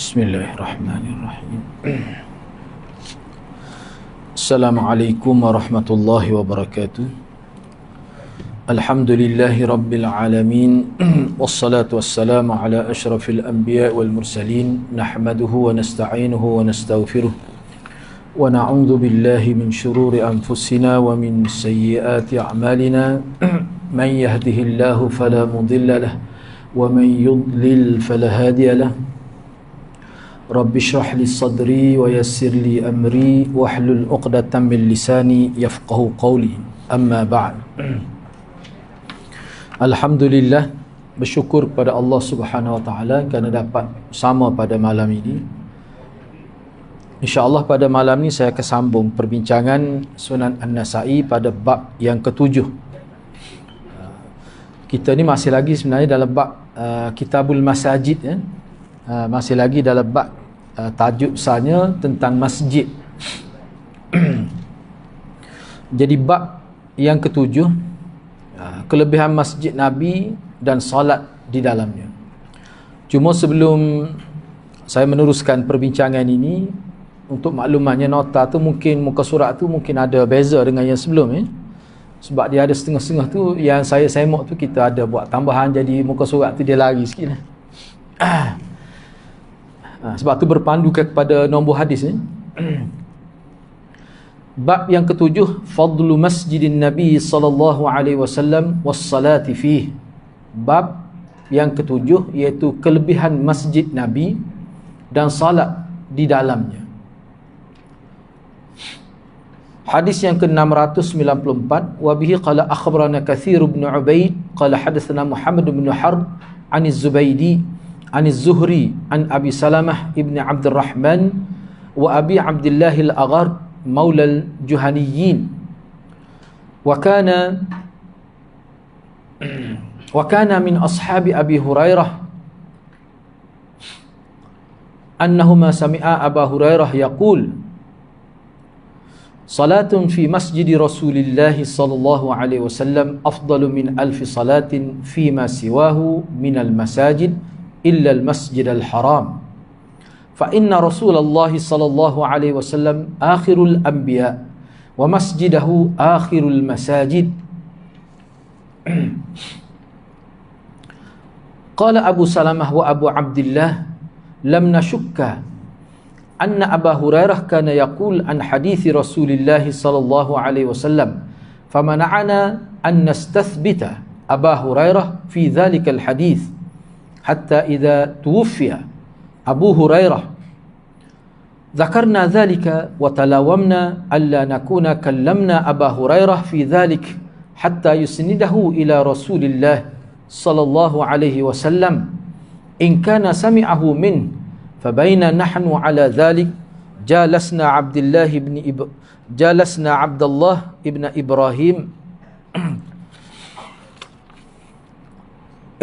Bismillahirrahmanirrahim. Assalamualaikum warahmatullahi wabarakatuh. Alhamdulillahi rabbil alamin. Wassalatu wassalamu ala ashrafil anbiya wal mursalin. Nahmaduhu wa nasta'inuhu wa nastaghfiruh. Wa na'udzu billahi min shururi anfusina wa min sayyiati a'malina. Man yahdihillahu fala mudilla lahu wa man yudlil fala hadiya lahu. Rabbi shrah li sadri wa yassir li amri wahlul 'uqdatam min lisani yafqahu qawli. Amma ba'd. Alhamdulillah, bersyukur kepada Allah Subhanahu wa taala kerana dapat bersama pada malam ini. Insya-Allah pada malam ini saya akan sambung perbincangan Sunan An-Nasa'i pada bab yang ketujuh. Kita ni masih lagi sebenarnya dalam bab Kitabul Masajid, ya. Masih lagi dalam bab tajuk besarnya tentang masjid. Jadi bab yang ketujuh, kelebihan masjid Nabi dan salat di dalamnya. Cuma sebelum saya meneruskan perbincangan ini, untuk maklumannya nota tu mungkin muka surat tu mungkin ada beza dengan yang sebelum, ya. Sebab dia ada setengah-setengah tu, yang saya semak tu kita ada buat tambahan, jadi muka surat tu dia lari sikit lah. Sebab tu berpandu kepada nombor hadis ni. Bab yang ketujuh, fadlu masjidin Nabi sallallahu alaihi wasallam wassalati fih. Bab yang ketujuh iaitu kelebihan masjid Nabi dan salat di dalamnya. Hadis yang ke-694, wa bihi qala akhbarana Katsir bin Ubaid qala hadatsana Muhammad bin Harb an Az-Zubaydi an Az-Zuhri an Abi Salamah ibn Abdurrahman wa Abi Abdullah al-Aghar maula al-Juhaniyyin wa kana min ashabi Abi Hurairah annahuma sami'a Aba Hurairah yaqul salatun fi masjidi Rasulillah sallallahu alaihi wasallam afdalu min alfi salatin fi ma siwahu min al-masajid illa al-masjid al-haram fa inna Rasulullah sallallahu alaihi wasallam akhirul anbiya wa masjidahu akhirul masajid. Qala Abu Salamah wa Abu Abdullah lam nashukka anna Aba Hurairah kana yaqul an hadithi Rasulillah sallallahu alaihi wasallam famana'ana an nastathbita Aba Hurairah fi dhalika al-hadith hatta idza tuwfiya Abu Hurairah dzakarna dhalika wa talawamna alla nakuna kallamna Aba Hurairah fi dhalik hatta yusnidahu ila Rasulillah sallallahu alaihi wasallam in kana sami'ahu min fabaina nahnu ala dhalik jalasna Abdullah ibn Ibrahim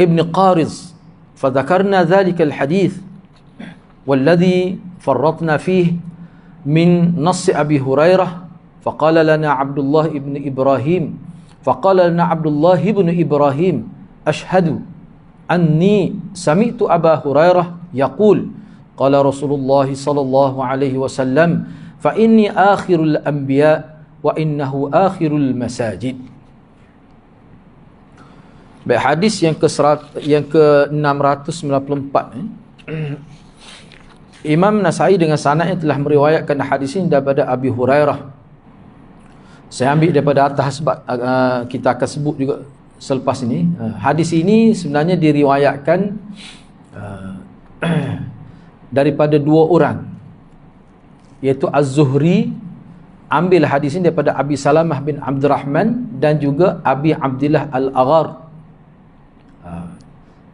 ibn Qariz فذكرنا ذلك الحديث والذي فرطنا فيه من نص أبي هريرة فقال لنا عبد الله بن إبراهيم أشهد أني سمعت أبا هريرة يقول قال رسول الله صلى الله عليه وسلم فإني آخر الأنبياء وإنه آخر المساجد. Baik, hadis yang ke-694 Imam Nasa'i dengan sanadnya telah meriwayatkan hadis ini daripada Abi Hurairah. Saya ambil daripada atas sebab kita akan sebut juga selepas ini. Hadis ini sebenarnya diriwayatkan daripada dua orang, iaitu Az-Zuhri ambil hadis ini daripada Abi Salamah bin Abdurrahman dan juga Abi Abdullah al-Aghar.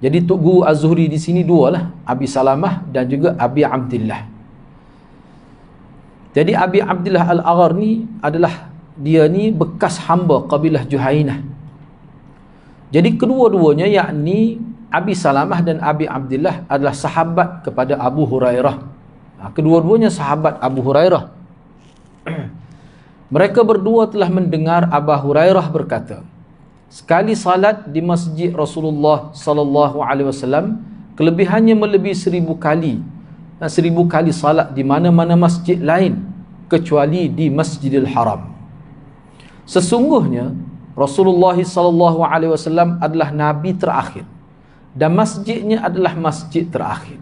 Jadi Tok Guru Az-Zuhri di sini dua lah, Abi Salamah dan juga Abi Abdullah. Jadi Abi Abdullah al-Aghar ni adalah, dia ni bekas hamba kabilah Juhainah. Jadi kedua-duanya, yakni Abi Salamah dan Abi Abdullah adalah sahabat kepada Abu Hurairah. Kedua-duanya sahabat Abu Hurairah. Mereka berdua telah mendengar Abu Hurairah berkata, sekali salat di masjid Rasulullah sallallahu alaihi wasallam kelebihannya melebihi 1000 kali 1000 kali salat di mana-mana masjid lain kecuali di Masjidil Haram. Sesungguhnya Rasulullah SAW adalah Nabi terakhir dan masjidnya adalah masjid terakhir.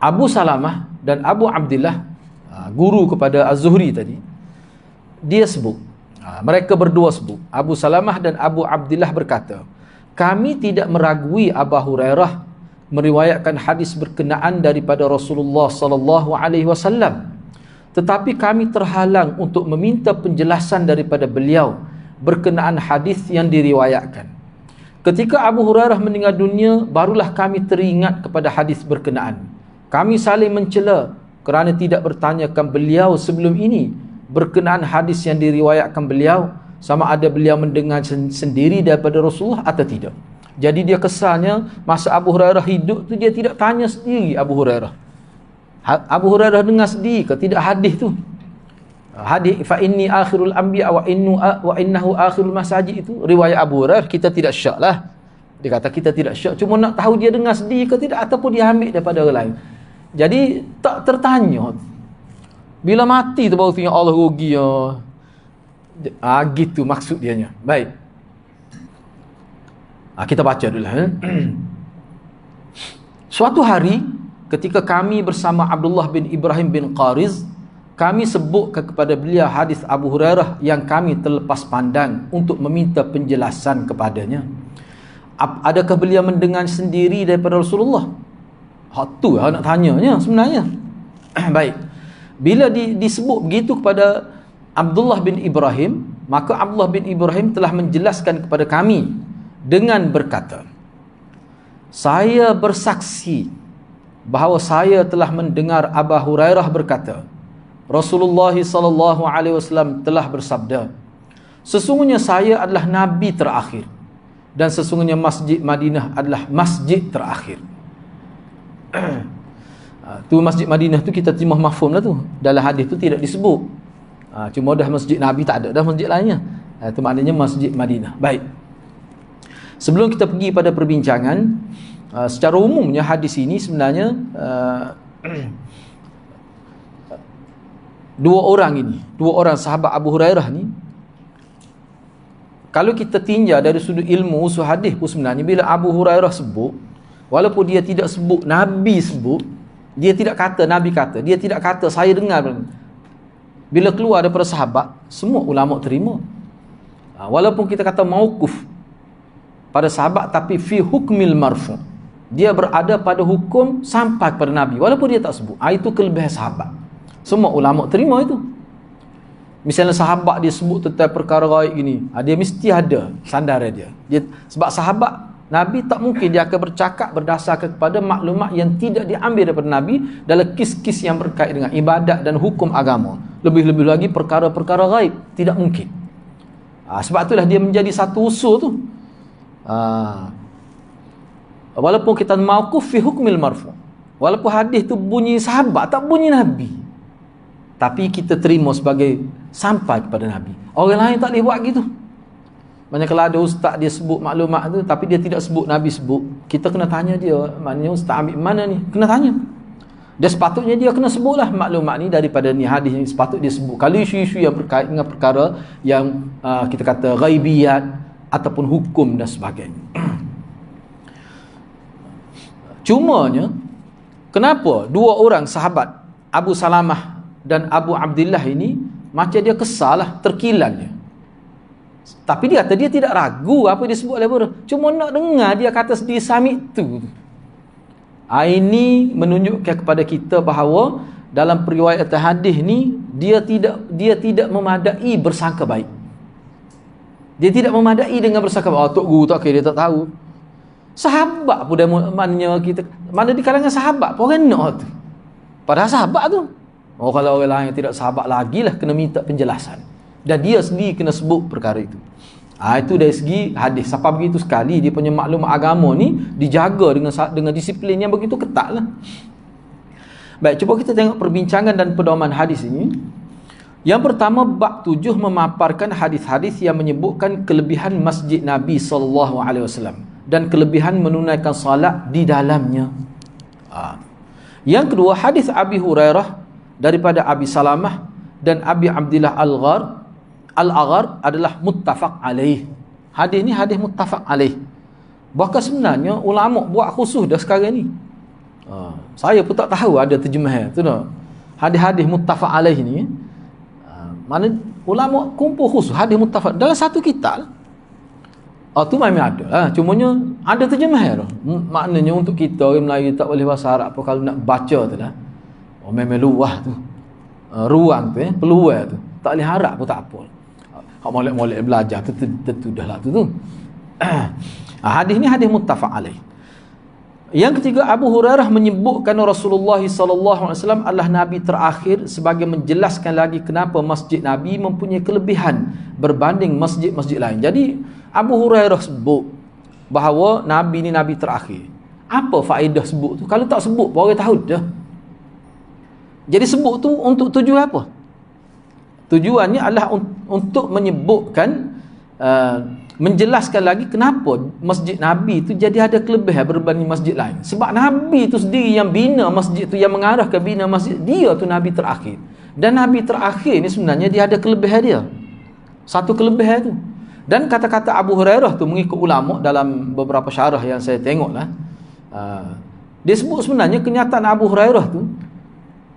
Abu Salamah dan Abu Abdillah, guru kepada Az-Zuhri tadi, dia sebut, mereka berdua sebut, Abu Salamah dan Abu Abdillah berkata, kami tidak meragui Abu Hurairah meriwayatkan hadis berkenaan daripada Rasulullah SAW, tetapi kami terhalang untuk meminta penjelasan daripada beliau berkenaan hadis yang diriwayatkan. Ketika Abu Hurairah meninggal dunia, barulah kami teringat kepada hadis berkenaan. Kami saling mencela kerana tidak bertanyakan beliau sebelum ini berkenaan hadis yang diriwayatkan beliau, sama ada beliau mendengar sendiri daripada Rasulullah atau tidak. Jadi dia kesalnya masa Abu Hurairah hidup tu dia tidak tanya sendiri Abu Hurairah. Abu Hurairah dengar sendiri ke tidak hadis tu? Hadis fa inni akhirul anbiya wa innahu akhirul masajid itu riwayat Abu Hurairah, kita tidak syak lah. Dia kata kita tidak syak, cuma nak tahu dia dengar sendiri ke tidak ataupun dia ambil daripada orang lain. Jadi tak tertanya. Bila mati tu baru tengok Allah rugi ya. Gitu maksud dianya. Baik. Kita baca dulu. Suatu hari ketika kami bersama Abdullah bin Ibrahim bin Qariz, kami sebutkan kepada beliau hadis Abu Hurairah yang kami terlepas pandang untuk meminta penjelasan kepadanya. Adakah beliau mendengar sendiri daripada Rasulullah? Hak tu nak tanyanya sebenarnya. Baik. Bila disebut begitu kepada Abdullah bin Ibrahim, maka Abdullah bin Ibrahim telah menjelaskan kepada kami dengan berkata, saya bersaksi bahawa saya telah mendengar Abu Hurairah berkata, Rasulullah SAW telah bersabda, sesungguhnya saya adalah Nabi terakhir dan sesungguhnya Masjid Madinah adalah masjid terakhir. Tu Masjid Madinah tu kita terima mafhum lah tu. Dalam hadis tu tidak disebut. Cuma dah Masjid Nabi tak ada, dah masjid lainnya. Itu maknanya Masjid Madinah. Baik. Sebelum kita pergi pada perbincangan, secara umumnya hadis ini sebenarnya dua orang sahabat Abu Hurairah ni, kalau kita tinjau dari sudut ilmu usul hadis pun sebenarnya bila Abu Hurairah sebut, walaupun dia tidak sebut Nabi sebut, dia tidak kata Nabi kata, dia tidak kata saya dengar. Bila keluar daripada sahabat, semua ulama terima. Walaupun kita kata mauquf pada sahabat, tapi fi hukmil marfu', dia berada pada hukum sampai kepada Nabi walaupun dia tak sebut. Itu kelebihan sahabat. Semua ulama terima itu. Misalnya sahabat dia sebut tentang perkara gaib gini, dia mesti ada sandaran dia. Sebab sahabat Nabi tak mungkin dia akan bercakap berdasarkan kepada maklumat yang tidak diambil daripada Nabi dalam kis-kis yang berkait dengan ibadat dan hukum agama. Lebih-lebih lagi perkara-perkara gaib, tidak mungkin. Sebab itulah dia menjadi satu usul tu. Walaupun kita mauquf fi hukmil marfu', walaupun hadis tu bunyi sahabat tak bunyi Nabi, tapi kita terima sebagai sampai kepada Nabi. Orang lain tak boleh buat gitu. Maknanya kalau ada ustaz dia sebut maklumat tu tapi dia tidak sebut Nabi sebut, kita kena tanya dia, maknanya ustaz ambil mana ni? Kena tanya. Dia sepatutnya dia kena sebutlah maklumat ni daripada ni hadis yang sepatutnya dia sebut. Kalau isu-isu yang berkait dengan perkara yang kita kata ghaibiyat ataupun hukum dan sebagainya. Cumanya kenapa dua orang sahabat Abu Salamah dan Abu Abdillah ini macam dia kesal lah, terkilan dia. Tapi dia kata dia tidak ragu apa dia sebut oleh Abu Hurairah, cuma nak dengar dia kata sendiri samit tu. Ini menunjukkan kepada kita bahawa dalam periwayatan hadis ni dia tidak memadai bersangka baik. Dia tidak memadai dengan bersangka baik. Tok guru tak kira dia tak tahu. Sahabat pun maknanya kita mana di kalangan sahabat pun orang nak tu. Padahal sahabat tu. Kalau orang lain yang tidak sahabat lagi lah kena minta penjelasan. Dan dia sendiri kena sebut perkara itu. Itu dari segi hadis. Sampai begitu sekali dia punya maklumat agama ni dijaga dengan disiplin yang begitu ketat lah. Baik, cuba kita tengok perbincangan dan pedoman hadis ini. Yang pertama, bab 7 memaparkan hadis-hadis yang menyebutkan kelebihan masjid Nabi SAW dan kelebihan menunaikan salat di dalamnya. Yang kedua, hadis Abi Hurairah daripada Abi Salamah dan Abi Abdillah Al-Aghar adalah muttafaq alaih. Hadis ni hadis muttafaq alaih. Bahkan sebenarnya ulama buat khusus dah sekarang ni. Saya pun tak tahu ada terjemahan tu dah. Hadis-hadis muttafaq alaih ni, mana ulama kumpul khusus hadis muttafaq dalam satu kitab. Tu memang ada lah. Cumanya ada terjemahan tu. Maknanya untuk kita orang Melayu tak boleh bahasa Arab apa, kalau nak baca tu lah. Memang luah tu. Ruang tu peluang tu. Tak boleh harap pun tak apa. Hak molek-molek belajar tu tentu dah lah tu. Hadis ni hadis muttafaq alaih. Yang ketiga, Abu Hurairah menyebutkan Rasulullah SAW adalah Nabi terakhir sebagai menjelaskan lagi kenapa masjid Nabi mempunyai kelebihan berbanding masjid-masjid lain. Jadi Abu Hurairah sebut bahawa Nabi ni Nabi terakhir. Apa faedah sebut tu? Kalau tak sebut pun orang tahu dah. Jadi sebut tu untuk tujuan apa? Tujuannya adalah untuk menyebutkan, menjelaskan lagi kenapa masjid Nabi tu jadi ada kelebihan berbanding masjid lain. Sebab Nabi tu sendiri yang bina masjid tu, yang mengarah ke bina masjid, dia tu Nabi terakhir. Dan Nabi terakhir ni sebenarnya dia ada kelebihan dia. Satu kelebihan tu. Dan kata-kata Abu Hurairah tu mengikut ulama dalam beberapa syarah yang saya tengok lah, dia sebut sebenarnya kenyataan Abu Hurairah tu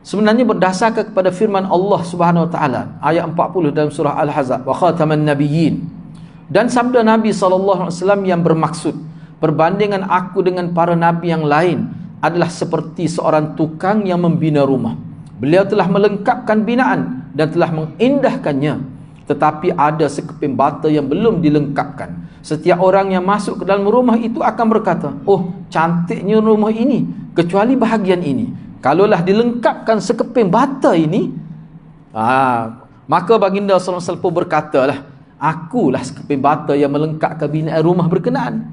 sebenarnya berdasarkan kepada firman Allah Subhanahu Wa Taala ayat 40 dalam surah Al-Ahzab, wa khataman nabiyyin. Dan sabda Nabi SAW yang bermaksud, perbandingan aku dengan para nabi yang lain adalah seperti seorang tukang yang membina rumah. Beliau telah melengkapkan binaan dan telah mengindahkannya, tetapi ada sekeping bata yang belum dilengkapkan. Setiap orang yang masuk ke dalam rumah itu akan berkata, oh cantiknya rumah ini, kecuali bahagian ini. Kalaulah dilengkapkan sekeping bata ini, maka baginda SAW pun berkatalah, akulah sekeping bata yang melengkapkan binaan rumah berkenaan.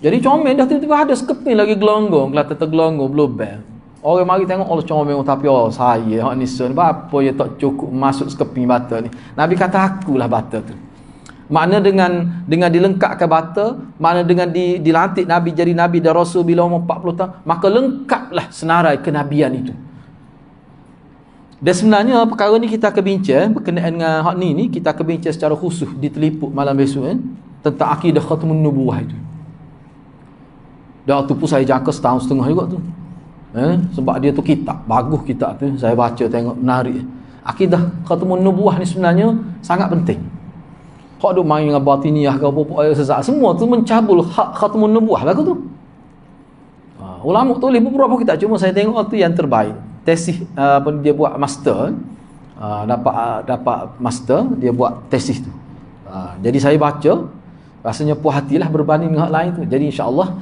Jadi comel dah, tiba-tiba ada sekeping lagi gelonggong, kelata tergelonggong belobel. Orang mari tengok, Allah comel, tapi saya hak ni sun, apa ya tak cukup masuk sekeping bata ni. Nabi kata akulah bata tu. Makna dengan dilengkapkan bata, makna dengan dilantik Nabi jadi Nabi dan Rasul bila umur 40 tahun, maka lengkaplah senarai kenabian itu. Dan sebenarnya perkara ni kita akan bincang berkenaan dengan hak ni kita akan bincang secara khusus di Telipuk malam besok tentang akidah khatamun nubuwah itu. Dah tu pun saya jangka setahun setengah juga tu. Sebab dia tu kitab, bagus kitab tu, saya baca tengok menarik. Akidah khatamun nubuwah ni sebenarnya sangat penting. Hak duk main dengan batiniyah ke apa-apa sesat, semua tu mencabul hak khatamun nubuwah lah tu. Ulama tulis beberapa kitab, cuma saya tengok tu yang terbaik. Tesis dia buat master, dapat master, dia buat tesis tu. Jadi saya baca, rasanya puas hatilah berbanding dengan hak lain tu. Jadi insya-Allah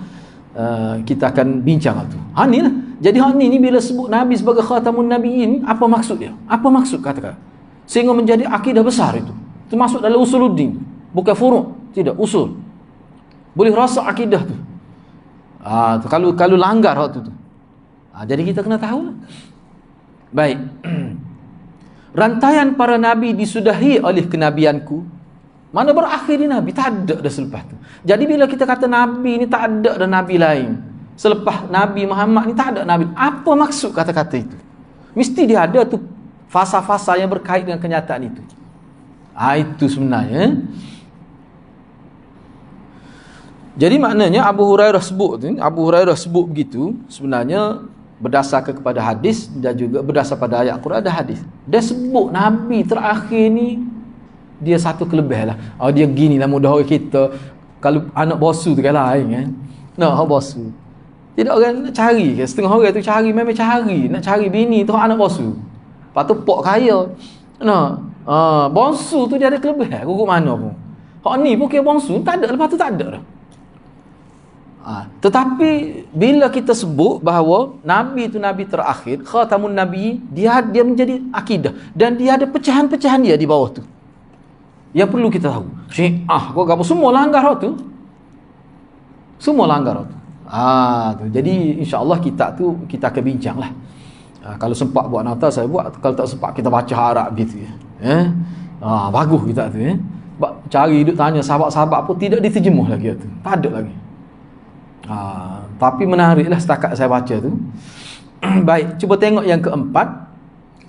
kita akan bincang hal tu. Ni lah. Jadi hak ni bila sebut Nabi sebagai khatamun nabiyyin, apa maksud dia? Apa maksud kata-kata? Sehingga menjadi akidah besar itu. Itu masuk dalam usuluddin, bukan furu', tidak, usul. Boleh rasa akidah tu. Kalau langgar hak tu. Jadi kita kena tahu lah. Baik. Rantaian para nabi disudahi oleh kenabianku. Mana berakhir di nabi? Tak ada dah selepas tu. Jadi bila kita kata nabi ni tak ada dah nabi lain. Selepas Nabi Muhammad ni tak ada nabi. Apa maksud kata-kata itu? Mesti dia ada tu fasa-fasa yang berkait dengan kenyataan itu. Itu sebenarnya. Jadi maknanya Abu Hurairah sebut begitu sebenarnya berdasarkan kepada hadis dan juga berdasar pada ayat Quran ada hadis. Dia sebut Nabi terakhir ni dia satu kelebihan lah. Dia gini lah mudah orang kita. Kalau anak bosu tu kan lain kan. Nak bosu. Tidak orang nak cari kan. Setengah orang tu cari, memang cari. Nak cari bini tu anak bosu. Lepas tu pok kaya. Bosu tu dia ada kelebihan. Kukuk mana pun. Hak ni pun kira bosu. Tak ada. Lepas tu tak ada dah. Tetapi bila kita sebut bahawa Nabi itu Nabi terakhir, khatamun Nabi, dia menjadi akidah. Dan dia ada pecahan-pecahan dia di bawah tu. Yang perlu kita tahu. Syiah, semua langgar tu. Semua langgar tu. Jadi insya-Allah kita akan bincang lah. Kalau sempat buat nota saya buat, kalau tak sempat kita baca Arab gitu ya. Bagus kita tu ya. Cari duk tanya sahabat-sahabat pun tidak diterjemuh lagi tu. Tak ada lagi. Tapi menariklah setakat saya baca tu. Baik, cuba tengok yang keempat.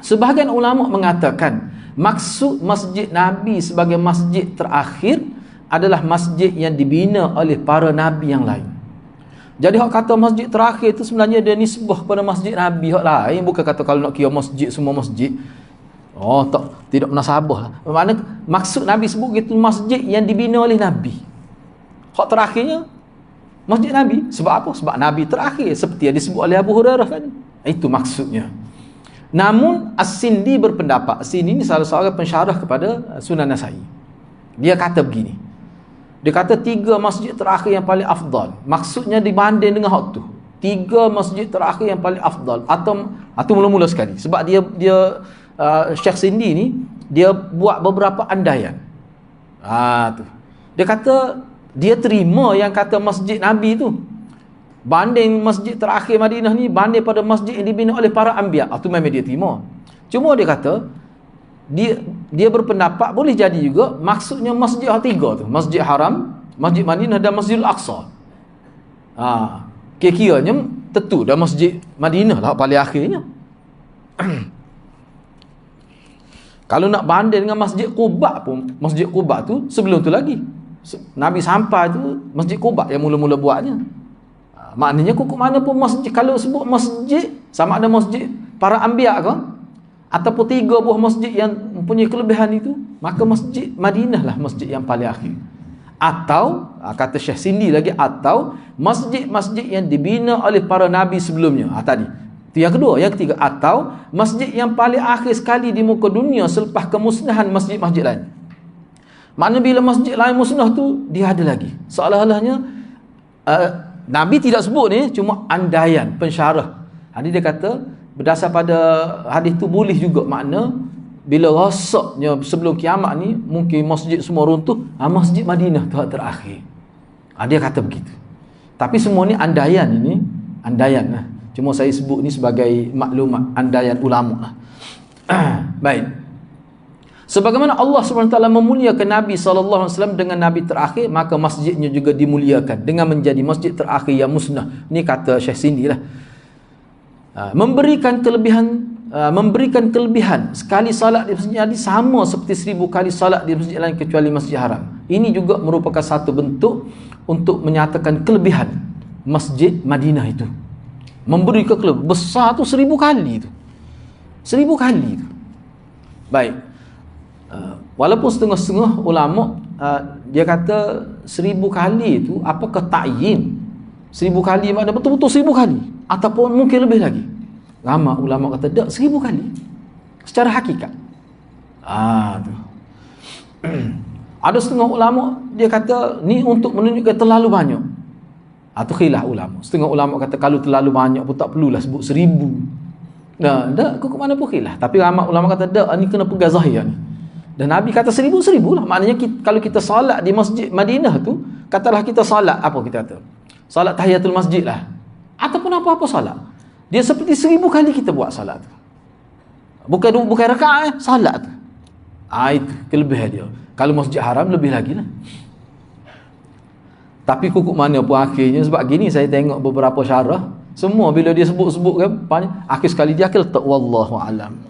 Sebahagian ulama mengatakan maksud masjid Nabi sebagai masjid terakhir adalah masjid yang dibina oleh para nabi yang lain. Jadi hak kata masjid terakhir itu sebenarnya dia nisbah kepada masjid Nabi hak lain, bukan kata kalau nak kira masjid semua masjid. Oh, tak, tidak munasabah lah. Makna maksud Nabi sebut gitu masjid yang dibina oleh Nabi. Hak terakhirnya masjid Nabi. Sebab apa? Sebab Nabi terakhir, seperti yang disebut oleh Abu Hurairah kan. Itu maksudnya. Namun As-Sindi berpendapat, As-Sindi ini salah seorang pensyarah kepada Sunan Nasai. Dia kata begini. Dia kata 3 masjid terakhir yang paling afdal. Maksudnya dibanding dengan hak tu. 3 masjid terakhir yang paling afdal atau mula-mula sekali. Sebab dia Syekh Sindi ni dia buat beberapa andaian. Tu. Dia kata dia terima yang kata masjid Nabi tu banding masjid terakhir Madinah ni banding pada masjid yang dibina oleh para anbiya. Itu memang dia terima. Cuma dia kata dia berpendapat boleh jadi juga maksudnya masjid yang 3 tu, Masjid Haram, Masjid Madinah dan Masjidil Aqsa. Kira-kiranya tentu dah Masjid Madinah lah paling akhirnya. Kalau nak banding dengan Masjid Quba pun, Masjid Quba tu sebelum tu lagi. Nabi sampai tu Masjid Quba yang mula-mula buatnya. Maknanya kukuk mana pun masjid, kalau sebut masjid sama ada masjid para anbiya ke ataupun 3 buah masjid yang mempunyai kelebihan itu, maka Masjid Madinah lah masjid yang paling akhir. Atau kata Syekh Sindi lagi, atau masjid-masjid yang dibina oleh para nabi sebelumnya. Tadi itu yang kedua. Yang ketiga, atau masjid yang paling akhir sekali di muka dunia selepas kemusnahan masjid-masjid lain. Maknanya bila masjid lain musnah tu, dia ada lagi. Seolah-olahnya Nabi tidak sebut ni, cuma andaian pensyarah. Hadis dia kata berdasar pada hadis tu boleh juga makna bila rasaknya sebelum kiamat ni mungkin masjid semua runtuh, Masjid Madinah tu terakhir. Dia kata begitu. Tapi semua ni andaian, ini andaian lah. Cuma saya sebut ni sebagai maklumat andaian ulama lah. Baik. Sebagaimana Allah SWT memuliakan Nabi SAW dengan Nabi terakhir, maka masjidnya juga dimuliakan dengan menjadi masjid terakhir yang musnah. Ini kata Syekh Sindi lah. Memberikan kelebihan sekali salat di masjid Nabi sama seperti 1000 kali salat di masjid lain kecuali Masjid Haram. Ini juga merupakan satu bentuk untuk menyatakan kelebihan Masjid Madinah itu. Memberi kelebihan besar tu 1000 kali itu. 1000 kali itu. Baik. Walaupun setengah-setengah ulama dia kata 1000 kali itu apakah ta'yin 1000 kali makna betul-betul 1000 kali ataupun mungkin lebih lagi. Ramai ulama kata tak, 1000 kali secara hakikat. Tu. Ada setengah ulama dia kata ni untuk menunjukkan terlalu banyak. Atau khilaf ulama. Setengah ulama kata kalau terlalu banyak pun tak perlulah sebut 1000. Tak, kok mana pun khilaf. Tapi ramai ulama kata tak, ni kena pegang zahir ni. Dan Nabi kata 1000 lah. Maknanya kalau kita salat di Masjid Madinah tu, katalah kita salat, apa kita kata? Salat tahiyatul masjid lah. Ataupun apa-apa salat. Dia seperti 1000 kali kita buat salat tu. Bukan rakaat, salat tu. Itu kelebihan dia. Kalau Masjid Haram lebih lagi lah. Tapi kukuk mana pun akhirnya, sebab gini saya tengok beberapa syarah, semua bila dia sebut-sebut kan, akhir sekali dia akan letak wallahu alam.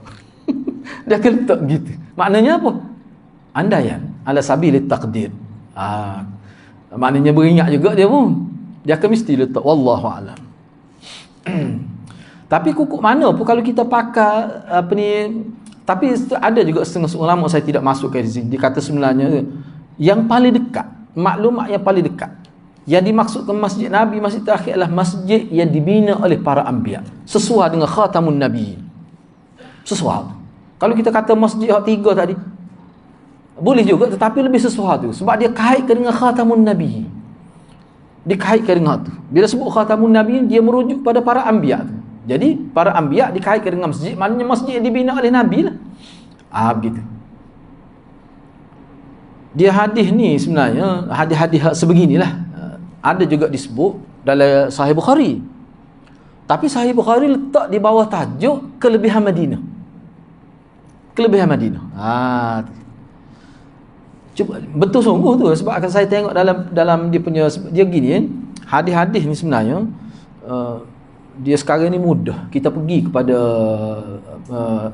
Dia akan letak gitu. Maknanya apa? Andaian ala sabilit taqdir. Maknanya beringat juga dia pun. Dia akan mesti letak wallahu alam. Tapi kukuk mana pun kalau kita pakai apa ni, tapi ada juga setengah ulama saya tidak masukkan di sini. Dia kata sebenarnya yang paling dekat, maklumat yang paling dekat yang dimaksudkan masjid Nabi, masjid terakhir adalah masjid yang dibina oleh para anbiya sesuai dengan khatamun nabi. Sesuai. Kalau kita kata masjid yang 3 tadi boleh juga, tetapi lebih sesuatu sebab dia kaitkan dengan khatamun nabi. Dikaitkan dengan itu. Bila sebut khatamun nabi, dia merujuk pada para anbiya tu. Jadi para anbiya dikaitkan dengan masjid, maknanya masjid yang dibina oleh nabi lah. Begitu. Dia hadis ni sebenarnya hadis-hadis sebeginilah. Ada juga disebut dalam Sahih Bukhari. Tapi Sahih Bukhari letak di bawah tajuk kelebihan Madinah. Kelebihan Madinah. Cuba betul sungguh tu, sebab akan saya tengok dalam dia punya, dia gini kan, hadis-hadis ni sebenarnya dia sekarang ni mudah. Kita pergi kepada uh,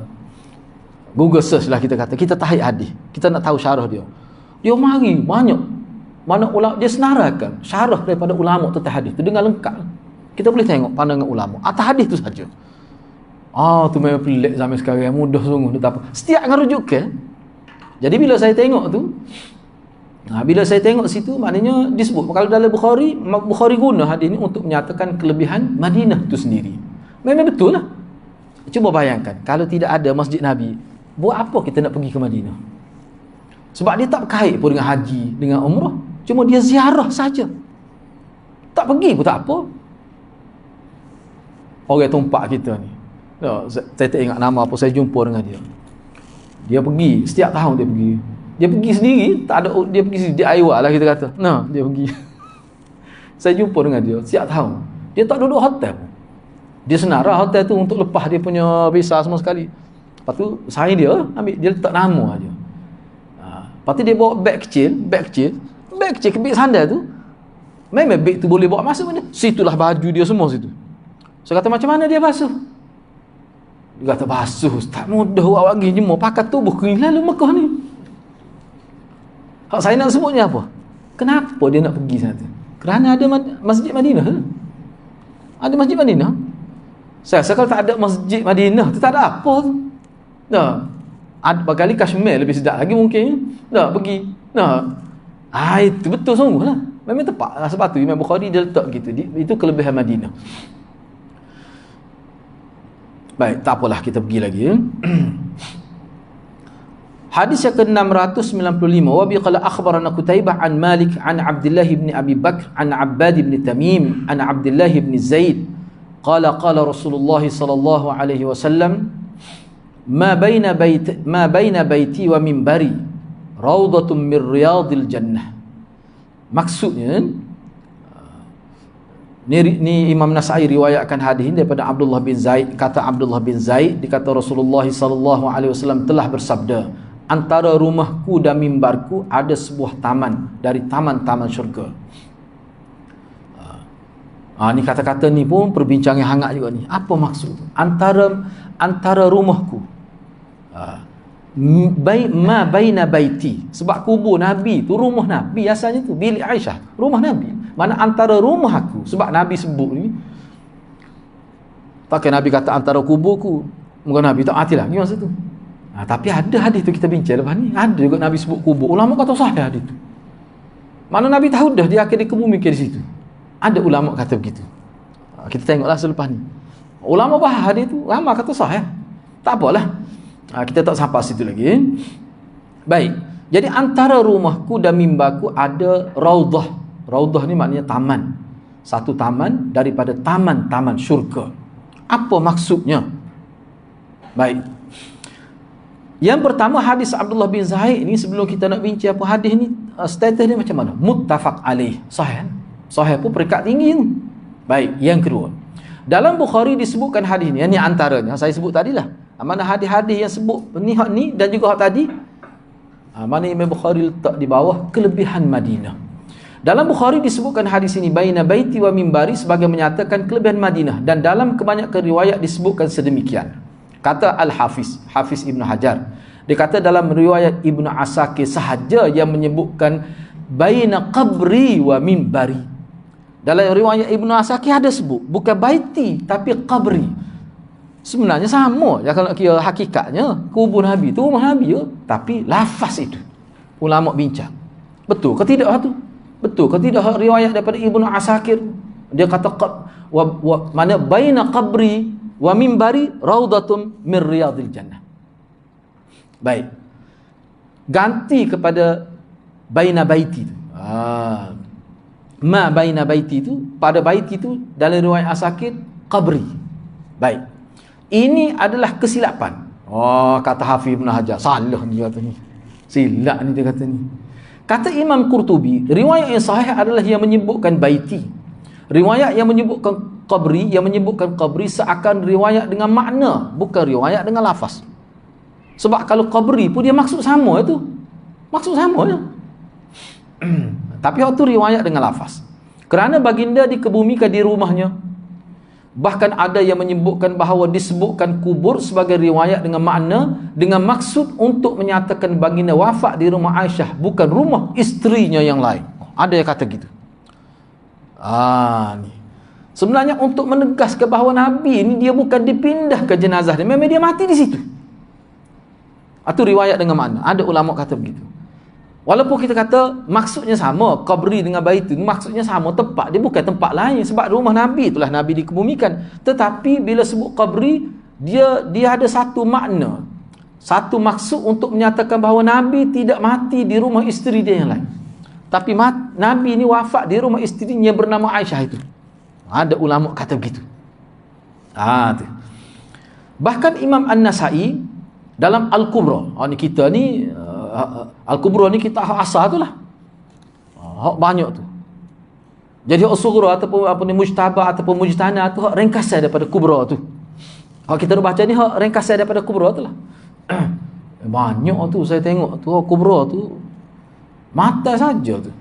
Google search lah, kita kata, kita tarik hadis, kita nak tahu syarah dia. Dia mari banyak mana ulama, dia senarakan syarah daripada ulama tentang hadis tu dengan lengkap. Kita boleh tengok pandangan ulama atas hadis tu saja. Tu memang pelik zaman sekarang, mudah sungguh. Tak apa, setiap dengan rujukan. Jadi bila saya tengok tu, bila saya tengok situ, maknanya disebut kalau dalam Bukhari guna hadis ni untuk menyatakan kelebihan Madinah tu sendiri. Memang betul lah. Cuba bayangkan kalau tidak ada Masjid Nabi, buat apa kita nak pergi ke Madinah? Sebab dia tak berkait pun dengan haji, dengan umrah. Cuma dia ziarah saja. Tak pergi pun tak apa. Orang tumpak kita ni, saya tak ingat nama apa, saya jumpa dengan dia. Dia pergi, setiap tahun dia pergi. Dia pergi sendiri, tak ada, dia pergi sendiri, dia aiwak lah kita kata. Dia pergi. Saya jumpa dengan dia setiap tahun. Dia tak duduk hotel pun. Dia senara hotel tu untuk lepas dia punya visa semua sekali. Lepas tu sign dia, ambil, dia letak nama aja. Lepas tu dia bawa beg kecil kebik sandal tu. Memang beg tu boleh bawa masuk mana? Situlah baju dia semua situ. Saya kata, macam mana dia basuh? Dia kata, basuh tak mudah awak pergi jemur, pakai tubuh kering lalu Mekah ni. Hak saya nak sebutnya apa? Kenapa dia nak pergi sana tu? Kerana ada Masjid Madinah. Ada Masjid Madinah. Saya rasa kalau tak ada Masjid Madinah tu tak ada apa tu. Berkali Kashmir lebih sedap lagi mungkin. Pergi. Itu betul sungguh lah. Memang tepat lah. Sebab tu Imam Bukhari dia letak gitu. Itu kelebihan Madinah. Baik, tak apalah, kita pergi lagi. Hadis yang ke-695, wa bi qala akhbarana Qutaibah an Malik an Abdullah bin Abi Bakr an Abbad bin Tamim an Abdullah bin Zaid qala Rasulullah sallallahu alaihi wasallam ma baina baiti wa minbari rawdatun min riyadil jannah. Maksudnya ni Imam Nasai riwayatkan hadis ini daripada Abdullah bin Zaid. Kata Abdullah bin Zaid, dikata Rasulullah sallallahu alaihi wasallam telah bersabda, antara rumahku dan mimbarku ada sebuah taman dari taman-taman syurga. Ni kata-kata ni pun perbincangan hangat juga ni. Apa maksud? Antara rumahku, ma baina baiti, sebab kubur Nabi tu rumah Nabi asalnya tu, bilik Aisyah rumah Nabi. Mana antara rumah aku, sebab Nabi sebut ni, takkan Nabi kata antara kuburku, muka Nabi tak mati lah, ni maksud tu. Tapi ada hadis tu kita bincang lepas ni, ada juga Nabi sebut kubur. Ulama kata sahih hadis tu. Mana Nabi tahu dah dia akan dikebumikan di situ. Ada ulama kata begitu. Kita tengoklah selepas ni. Ulama bahas hadis tu, ulama kata sahih. Tak apalah. Kita tak sampai situ lagi. Baik. Jadi antara rumahku dan mimbarku ada raudah. Raudah ni maknanya taman. Satu taman daripada taman-taman syurga. Apa maksudnya? Baik. Yang pertama, hadis Abdullah bin Zaid ni, sebelum kita nak bincang apa hadis ni, status dia macam mana? Muttafaq alaih. Sahih. Sahih pun peringkat tinggi tu. Baik, yang kedua. Dalam Bukhari disebutkan hadis ni, yang ni antaranya saya sebut tadilah. Mana hadis-hadis yang sebut ni, hak ni dan juga hak tadi, mana Imam Bukhari letak di bawah kelebihan Madinah. Dalam Bukhari disebutkan hadis ini baina baiti wa mimbari sebagai menyatakan kelebihan Madinah, dan dalam kebanyakan riwayat disebutkan sedemikian. Kata Al-Hafiz Ibn Hajar, dia kata dalam riwayat Ibn Asakir sahaja yang menyebutkan baina qabri wa mimbari. Dalam riwayat Ibn Asakir ada sebut bukan baiti tapi qabri. Sebenarnya sama ya, kalau kira hakikatnya kubur Nabi tu rumah Nabi ya, tapi lafaz itu ulama bincang betul ke tidak tu? Betul ke tidak riwayat daripada Ibn Asakir? Dia kata mana baina qabri wa mimbari raudatun min riyadil jannah. Baik. Ganti kepada baina baiti tu. Ma baina baiti tu, pada baiti tu dalam riwayat Asakir qabri. Baik. Ini adalah kesilapan. Kata Hafiz Ibn Hajar, salah ni kata ni. Silap ni dia kata ni. Kata Imam Qurtubi, riwayat yang sahih adalah yang menyebutkan baiti. Riwayat yang menyebutkan qabri seakan riwayat dengan makna, bukan riwayat dengan lafaz. Sebab kalau qabri pun dia maksud sama itu. Maksud sama je. Tapi waktu riwayat dengan lafaz. Kerana baginda dikebumikan di rumahnya. Bahkan ada yang menyebutkan bahawa disebutkan kubur sebagai riwayat dengan makna, dengan maksud untuk menyatakan baginda wafat di rumah Aisyah, bukan rumah isterinya yang lain. Ada yang kata gitu. Ni. Sebenarnya untuk menegaskan bahawa Nabi ni dia bukan dipindah ke jenazah dia, memang dia mati di situ. Itu riwayat dengan makna. Ada ulama kata begitu. Walaupun kita kata maksudnya sama, qabri dengan baitu, maksudnya sama, tempat dia bukan tempat lain, sebab rumah Nabi itulah Nabi dikebumikan. Tetapi bila sebut qabri, dia ada satu makna, satu maksud untuk menyatakan bahawa Nabi tidak mati di rumah isteri dia yang lain, tapi Nabi ni wafat di rumah isterinya bernama Aisyah itu. Ada ulama kata begitu. Tu. Bahkan Imam An-Nasai dalam Al-Kubra, ni kita ni Al-Kubra ni kita hak asal tu lah. Hak banyak tu. Jadi hak sughra ataupun apa ni mujtabah ataupun mujtana tu hak ringkasan daripada Kubra tu. Hak kita baca ni hak ringkasan daripada Kubra tu lah. Banyak tu saya tengok tu hak Kubra tu. Mata saja tu.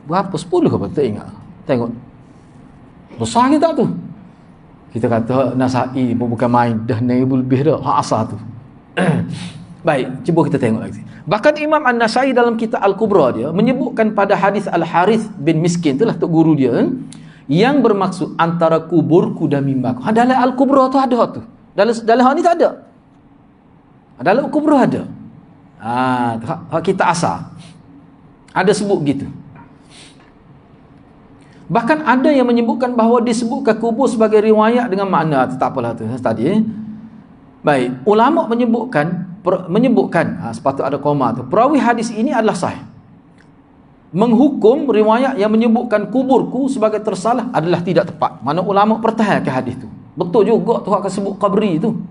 Berapa 10 apa tak ingat. Tengok. Besar kita tu. Kita kata Nasai pun bukan main, dah naibul lebih dah hak asal tu. Baik, cuba kita tengok lagi. Bahkan Imam An-Nasai dalam kitab Al-Kubra dia menyebutkan pada hadis Al-Harith bin Miskin, itulah tok guru dia, yang bermaksud antara kuburku dan mimbarku. Dalam Al-Kubra tu ada tu. Dalam hal ni tak ada. Dalam Al-Kubra ada. Hak kita asal. Ada sebut gitu. Bahkan ada yang menyebutkan bahawa disebutkan kubur sebagai riwayat dengan makna. Tak apalah tu tadi. Baik, ulama menyebutkan sepatut ada koma tu, perawi hadis ini adalah sahih. Menghukum riwayat yang menyebutkan kuburku sebagai tersalah adalah tidak tepat. Mana ulama pertahankan hadis tu. Betul juga tu akan sebut qabri tu.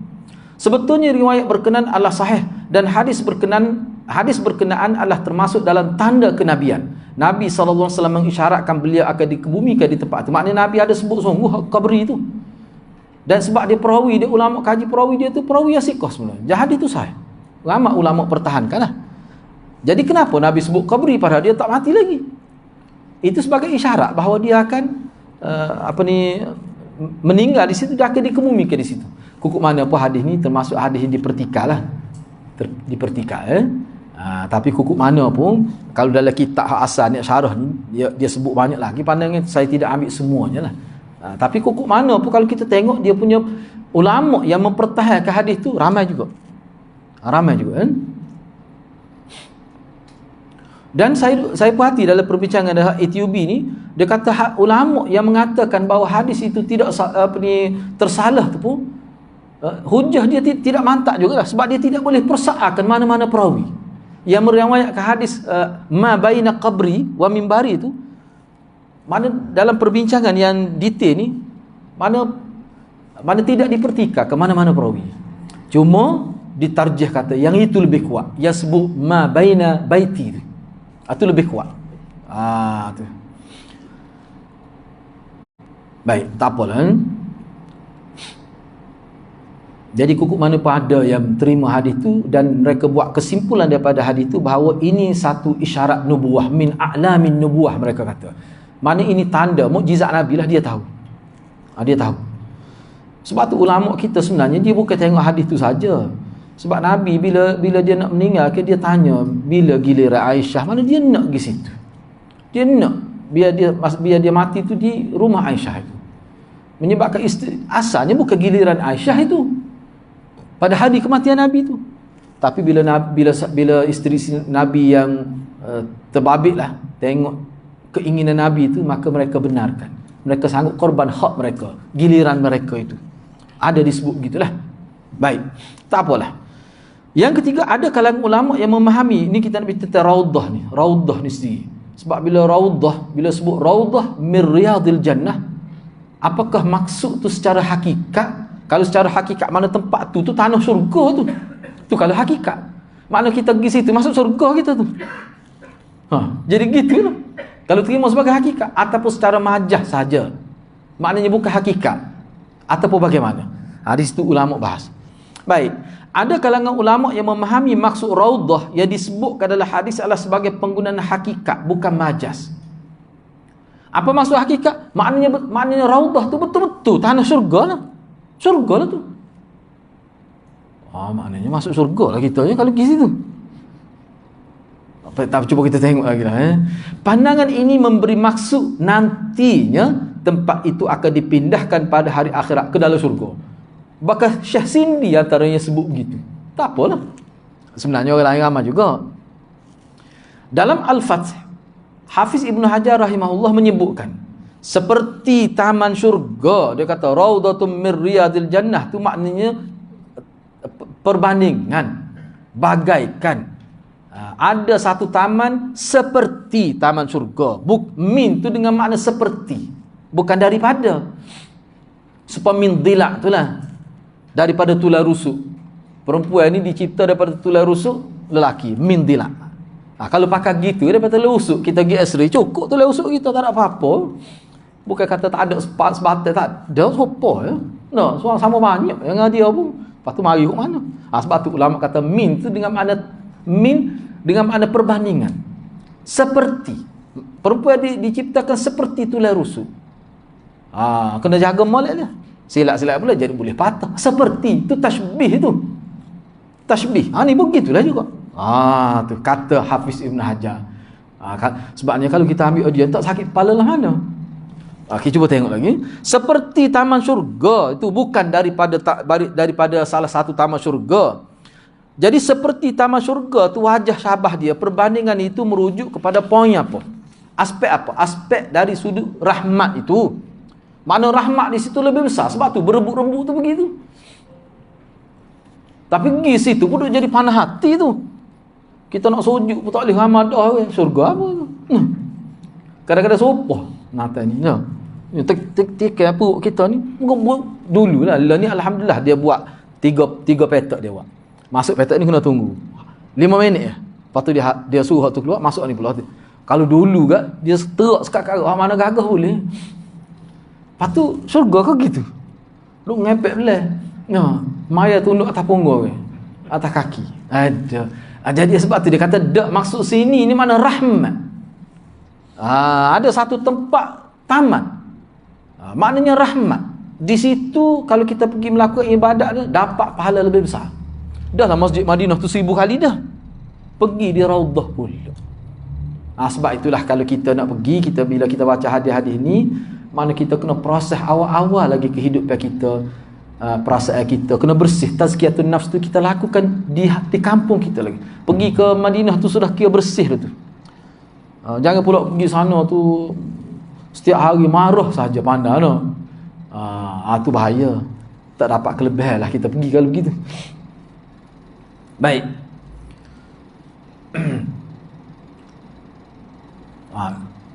Sebetulnya riwayat berkenaan adalah sahih dan hadis berkenaan adalah termasuk dalam tanda kenabian. Nabi SAW mengisyaratkan beliau akan dikebumikan di tempat itu. Maknanya Nabi ada sebut sungguh qabri itu. Dan sebab dia perawi, dia ulama kaji perawi dia tu perawi yang siqah sebenarnya. Jadi itu sahih. Ulama pertahankanlah. Jadi kenapa Nabi sebut qabri padahal dia tak mati lagi? Itu sebagai isyarat bahawa dia akan meninggal di situ, dia akan dikebumikan di situ. Kukuk mana pun hadis ni termasuk hadis yang dipertikailah. Tapi kukuk mana pun kalau dalam kitab hak asal ni syarah ni dia sebut banyak lagi, pandangan saya tidak ambil semuanya lah. Tapi kukuk mana pun kalau kita tengok dia punya ulama yang mempertahankan hadis tu ramai juga kan. Dan saya perhati dalam perbincangan dengan Ethiopi ni, dia kata ulama yang mengatakan bahawa hadis itu tidak tersalah tu pun hujah dia tidak mantap jugalah, sebab dia tidak boleh persaakan mana-mana perawi yang meriwayatkan hadis ma baina qabri wa mimbari itu. Mana dalam perbincangan yang detail ni mana tidak dipertikaikan ke mana-mana perawi. Cuma ditarjih kata yang itu lebih kuat. Yang sebut ma baina baiti itu lebih kuat. Tu. Baik, tak apalah. Jadi kukuk mana pun ada yang terima hadis tu dan mereka buat kesimpulan daripada hadis tu bahawa ini satu isyarat nubuah, min a'lamin nubuah mereka kata. Mana ini tanda mukjizat Nabi lah, dia tahu. Dia tahu. Sebab tu ulama kita sebenarnya dia bukan tengok hadis tu saja. Sebab Nabi bila dia nak meninggal dia tanya bila giliran Aisyah, mana dia nak pergi situ. Dia nak biar dia mati tu di rumah Aisyah itu. Menyebabkan asalnya bukan giliran Aisyah itu pada hari kematian Nabi tu. Tapi bila isteri Nabi yang terbabitlah tengok keinginan Nabi itu, maka mereka benarkan. Mereka sanggup korban hak mereka, giliran mereka itu. Ada disebut gitulah. Baik, tak apalah. Yang ketiga, ada kalangan ulama yang memahami, ini kita nak bercerita raudah ni sendiri. Sebab bila sebut raudah min riyadil jannah, apakah maksud tu secara hakikat? Kalau secara hakikat mana tempat tu tanah syurga tu. Tu kalau hakikat. Mana kita pergi situ masuk syurga kita tu. Jadi gitu lah. Kalau terima sebagai hakikat ataupun secara majaz saja, maknanya bukan hakikat ataupun bagaimana. Di situ ulama bahas. Baik, ada kalangan ulama yang memahami maksud raudah yang disebutkan dalam hadis adalah sebagai penggunaan hakikat, bukan majaz. Apa maksud hakikat? Maknanya raudhah tu betul-betul tanah syurga lah. Syurga lah tu. Maknanya masuk syurga lah kita kalau pergi situ. Cuba kita tengok lagi lah. Pandangan ini memberi maksud nantinya tempat itu akan dipindahkan pada hari akhirat ke dalam syurga. Bahkan Syekh Sindi antaranya sebut begitu. Tak apalah. Sebenarnya orang lain ramai juga. Dalam Al-Fath, Hafiz Ibn Hajar rahimahullah menyebutkan seperti taman syurga. Dia kata Raudatum min riyadil jannah, tu maknanya perbandingan, bagaikan. Ada satu taman seperti taman syurga. Min tu dengan makna seperti, bukan daripada. Supaya min dilak tu lah, daripada tulang rusuk. Perempuan ni dicipta daripada tulang rusuk lelaki, min dilak. Kalau pakai gitu daripada tulang rusuk, kita pergi X-ray cukup tulang rusuk kita, tak ada apa-apa. Bukan kata tak ada sebatas, tak ada apa ya. No, sama banyak yang dia pun. Lepas tu mari ke mana? Sebab tu ulama kata min tu dengan makna perbandingan. Seperti perempuan diciptakan seperti tulang rusuk. Kena jaga molek dia. Silap-silap pula jadi boleh patah. Seperti tu tashbih tu. Tashbih. Ni begitulah juga. Tu kata Hafiz Ibn Hajar. Sebabnya kalau kita ambil dia tak sakit kepala lah mana. Kita cuba tengok lagi. Seperti taman syurga itu bukan daripada salah satu taman syurga. Jadi seperti taman syurga tu wajah syabah dia, perbandingan itu merujuk kepada poin apa? Aspek apa? Aspek dari sudut rahmat itu. Mana rahmat di situ lebih besar, sebab tu berebut-rebut tu begitu. Tapi pergi situ pun jadi panah hati tu. Kita nak sujud pun tak boleh hamadah syurga apa tu. Kadang-kadang sopoh nata ni. Tikai apa kita ni dulu lah ni alhamdulillah dia buat tiga petak dia buat. Masuk petak ni kena tunggu 5 minit je. Lepas tu dia suruh tu keluar, masuk ni pula. Kalau dulu kan dia terak sekat kat mana gagah boleh. Lepas tu syurga kau gitu. Duk ngepek belah. Maya tunduk atas punggung atas kaki. Ada. Jadi sebab tu dia kata dak maksud sini ni mana rahmat. Ada satu tempat taman. Maknanya rahmat. Di situ kalau kita pergi melakukan ibadat ni dapat pahala lebih besar. Dah lah Masjid Madinah tu 1000 kali dah. Pergi di Raudhah pula. Sebab itulah kalau kita nak pergi, bila kita baca hadis-hadis ni, mana kita kena proses awal-awal lagi kehidupan kita, perasaan kita kena bersih. Tazkiyatun nafs tu kita lakukan di kampung kita lagi. Pergi ke Madinah tu sudah kira bersih dah tu. Jangan pula pergi sana tu setiap hari marah saja pandang no. Tu bahaya. Tak dapat kelebihan lah kita pergi kalau begitu. Baik.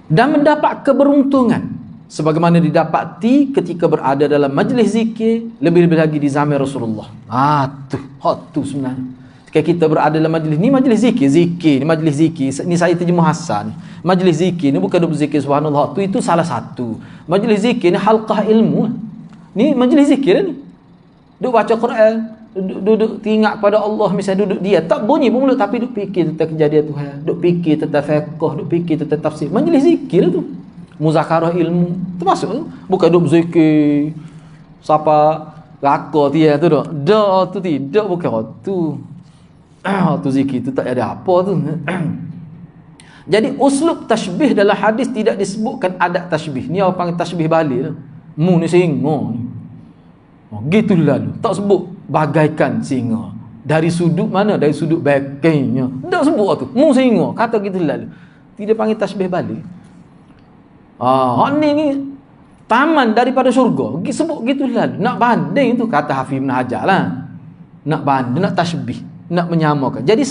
Dan mendapat keberuntungan sebagaimana didapati ketika berada dalam majlis zikir, lebih-lebih lagi di zaman Rasulullah. Tu sebenarnya. Ketika kita berada dalam majlis ni, majlis zikir ni, majlis zikir ni saya terjemah Hasan. Majlis zikir ni bukan duk berzikir subhanallah, itu salah satu. Majlis zikir ni halqah ilmu. Ni majlis zikir ni. Duk baca Quran, duduk teringat kepada Allah, misalnya duduk dia tak bunyi pun mulut tapi duk fikir tentang kejadian Tuhan, duk fikir tentang fiqh, duk fikir tentang tafsir. Majlis zikir tu. Muzakarah ilmu termasuk tu. Bukan duk berzikir siapa raka dia tu dak. Dak tu tidak, bukan tu. Tu zikir tu tak ada apa tu. Jadi uslub tashbih dalam hadis tidak disebutkan adat tashbih. Ni orang panggil tashbih balik tu. Mu ni singa ni. Gitu lalu. Tak sebut bagaikan singa. Dari sudut mana? Dari sudut backingnya. Tak sebut tu. Mu singa. Kata gitu lalu. Tidak panggil tashbih balik. Ni taman daripada syurga. Sebut gitu lalu. Nak banding tu kata Hafiz Ibn Hajar lah. Nak banding, nak tashbih, nak menyamakan. Jadi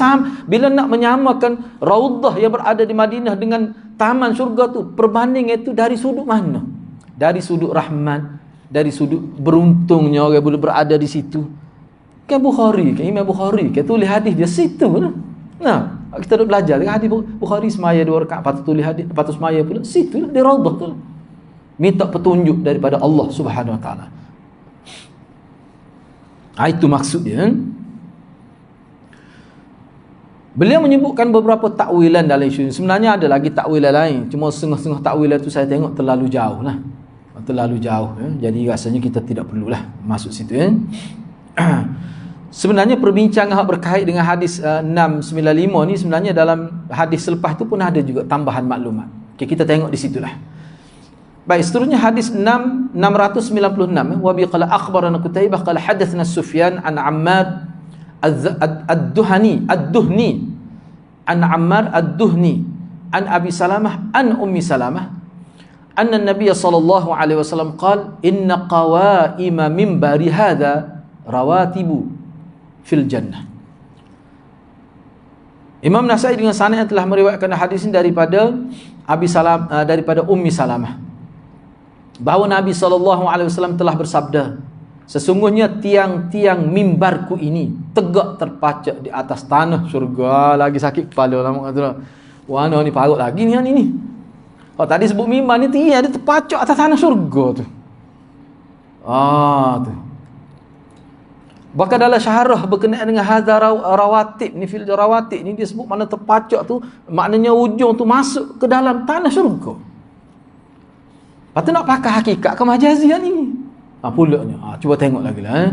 bila nak menyamakan Raudhah yang berada di Madinah dengan taman syurga tu, perbanding itu dari sudut mana? Dari sudut rahmat, dari sudut beruntungnya orang boleh berada di situ. Kan Bukhari, kan Imam Bukhari, kan tulis hadis dia situ lah. Kita dah belajar dengan hadis Bukhari, semaya 2 rakaat, patut tulis hadis, patut semaya pula situ lah, di Raudhah tu. Minta petunjuk daripada Allah Subhanahu Wa Taala. Itu maksud dia. Beliau menyebutkan beberapa takwilan dalam isu ini. Sebenarnya ada lagi takwilan lain. Cuma setengah-setengah takwilan tu saya tengok terlalu jauh lah. Terlalu jauh. Jadi rasanya kita tidak perlulah masuk situ. Sebenarnya perbincangan berkait dengan hadis 695 ni sebenarnya dalam hadis selepas tu pun ada juga tambahan maklumat. Okay, kita tengok di situlah. Baik, seterusnya hadis 696. Wa bi qala akhbarana Qutaibah qala hadatsana Sufyan an Ammar ad-Duhni an Ammar ad-Duhni an Abi Salamah an Ummi Salamah anna an-nabiy sallallahu alaihi wasallam qala inna qawaima minbari hadha rawatibu fil jannah. Imam Nasai dengan sanad yang telah meriwayatkan hadis ini daripada daripada Ummi Salamah bahawa Nabi SAW telah bersabda, sesungguhnya tiang-tiang mimbarku ini tegak terpacak di atas tanah syurga. Lagi sakit kepala lama kata, wah ni parut lagi ni ni. Oh tadi sebut mimbar ni tiang dia terpacak atas tanah syurga tu. Tu. Bahkan dalam syarah berkenaan dengan hadza rawatib ni, fil rawatib ni dia sebut mana terpacak tu maknanya ujung tu masuk ke dalam tanah syurga. Lepas tu nak pakai hakikat ke majaziah ni? Pulaknya. Cuba tengok lagi lah.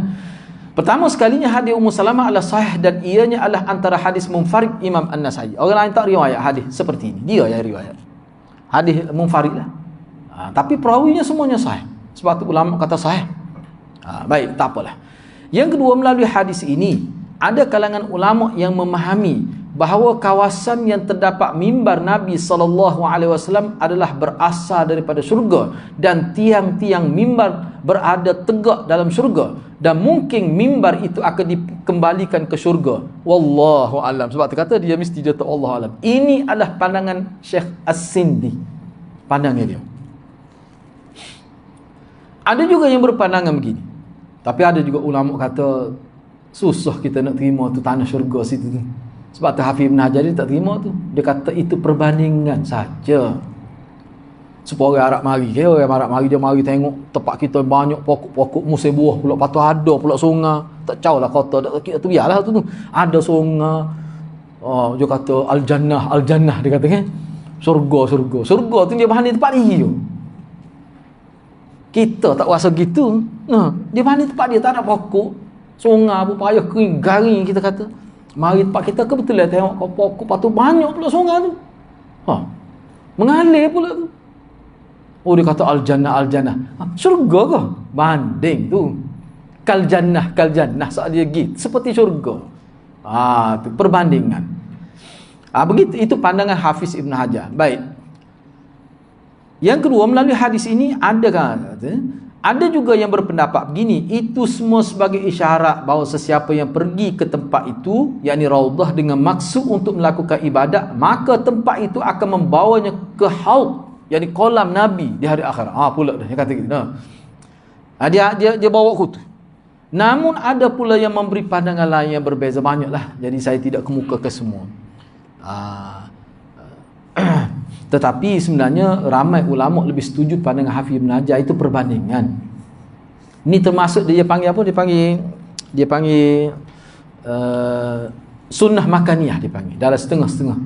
Pertama sekalinya hadis Ummu Salamah adalah sahih dan ianya adalah antara hadis munfarid Imam An-Nasai. Orang lain tak riwayat hadis seperti ini. Dia yang riwayat. Hadis munfarid lah. Tapi perawinya semuanya sahih. Sebab tu ulama kata sahih. Baik, tak apalah. Yang kedua, melalui hadis ini ada kalangan ulama yang memahami bahawa kawasan yang terdapat mimbar Nabi SAW adalah berasal daripada syurga dan tiang-tiang mimbar berada tegak dalam syurga dan mungkin mimbar itu akan dikembalikan ke syurga. Wallahu alam. Sebab kata dia mesti dia tahu Allah alam. Ini adalah pandangan Syekh As-Sindi. Pandangan dia. Ada juga yang berpandangan begini. Tapi ada juga ulama kata susah kita nak terima tu tanah syurga situ tu. Sebab tu Hafiz Ibn Hajar dia tak terima tu. Dia kata itu perbandingan saja. Supaya orang Arab mari. Orang Arab mari, dia mari tengok tempat kita banyak pokok-pokok musim buah pula. Lepas tu ada pula sungai. Tak jauh lah kota. Kita tu biarlah tu. Ada sungai. Dia kata Al-Jannah. Al-Jannah dia kata kan. Surga tu dia bahan di tempat dia. Kita tak rasa gitu. Dia bahan di tempat dia. Tak ada pokok. Sungai pun payah kering, garing kita kata. Mari tempat kita kebetulan tengok pokok, lepas tu banyak pula sungai tu. Mengalir pula tu. Oh dia kata Al-Jannah. Syurga ke? Banding tu. Kal-Jannah. Saat dia gitu. Seperti syurga. Tu perbandingan. Begitu, itu pandangan Hafiz Ibn Hajar. Baik. Yang kedua, melalui hadis ini ada juga yang berpendapat begini, itu semua sebagai isyarat bahawa sesiapa yang pergi ke tempat itu, yakni Raudah, dengan maksud untuk melakukan ibadat, maka tempat itu akan membawanya ke haud, yakni kolam Nabi di hari akhirat. Pula dia kata gitu. Dia bawa kutu. Namun ada pula yang memberi pandangan lain yang berbeza, banyaklah. Jadi saya tidak kemuka ke semua. Tetapi sebenarnya ramai ulama lebih setuju pandangan Hafiz Ibn Hajar, itu perbandingan. Ini termasuk dia panggil apa? Dia panggil sunnah makaniyah dia panggil. Dalam setengah-setengah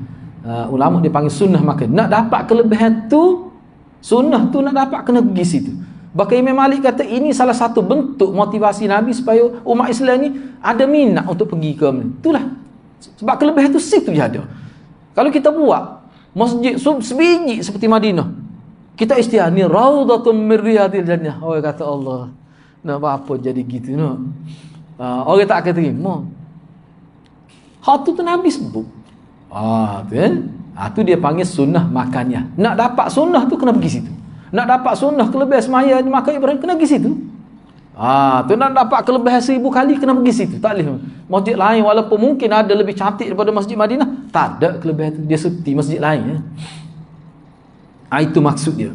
ulama dia panggil sunnah makaniyah. Nak dapat kelebihan tu, sunnah tu nak dapat kena pergi situ. Bahkan Imam Malik kata ini salah satu bentuk motivasi Nabi supaya umat Islam ni ada minat untuk pergi ke mana. Itulah. Sebab kelebihan tu situ je ada. Kalau kita buat masjid sebiji seperti Madinah, kita istilah ni Raudatun min Riyadil Jannah. Orang kata Allah, nak apa jadi gitu nak. Orang tak akan terima. Hak tu Nabi sebut. Tu kan? Tu dia panggil sunnah makannya. Nak dapat sunnah tu kena pergi situ. Nak dapat sunnah kelebihan semaya makan Ibrahim kena pergi situ. Tu nak dapat kelebihan 1000 kali kena pergi situ. Tak boleh. Masjid lain walaupun mungkin ada lebih cantik daripada Masjid Madinah, tak ada kelebihan tu. Dia seperti masjid lain. Itu maksud dia.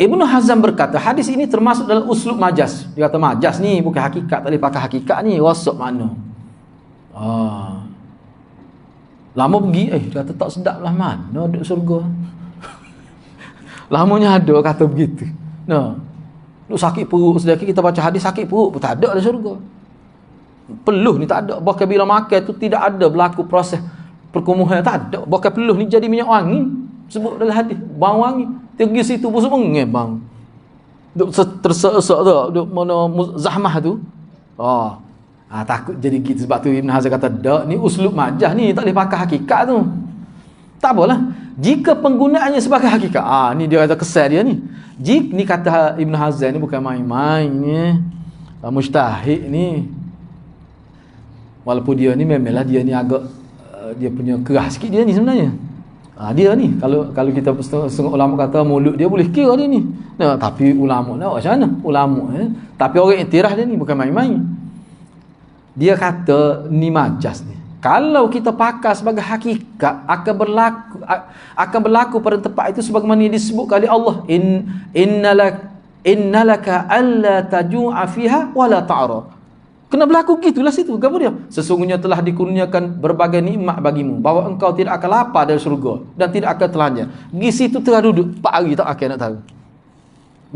Ibnu Hazm berkata hadis ini termasuk dalam uslub majas. Dia kata majas ni bukan hakikat, tak boleh pakai hakikat ni. Wasap mana? Lama pergi, dia kata tak sedap lah, mana ada surga. Lamanya ada kata begitu. Lu sakit perut sedikit kita baca hadis sakit perut pun tak ada dalam syurga. Peluh ni tak ada. Bahkan bila makan tu tidak ada berlaku proses perkumuhan, tak ada. Bahkan peluh ni jadi minyak wangi. Sebut dalam hadis, bau wangi. Pergi situ busuk mengen bang. Duk tersesak tu, duk mana zahmah tu. Takut jadi gitu. Sebab tu Ibn Hazm kata, dak ni uslub majah ni, tak boleh pakai hakikat tu. Tak apalah. Jika penggunaannya sebagai hakikat, ni dia kata kesal dia ni. Jika ni kata Ibn Hazm ni bukan main-main ni. Mujtahid ni. Walaupun dia ni memanglah dia ni agak dia punya keras sikit dia ni sebenarnya. Dia ni kalau kita setengah ulama kata mulut dia boleh kira dia ni. Tapi ulama nak macam mana? Ulama tapi orang iktiraf dia ni bukan main-main. Dia kata ni majas ni. Kalau kita pakai sebagai hakikat akan berlaku pada tempat itu sebagaimana disebut oleh Allah, innalaka alla taju'a fiha wala ta'ra. Kena berlaku gitulah situ. Apa dia? Sesungguhnya telah dikurniakan berbagai nikmat bagimu, bahawa engkau tidak akan lapar dari surga dan tidak akan telanjang. Pergi situ tengah duduk 4 hari tak akan nak tahu.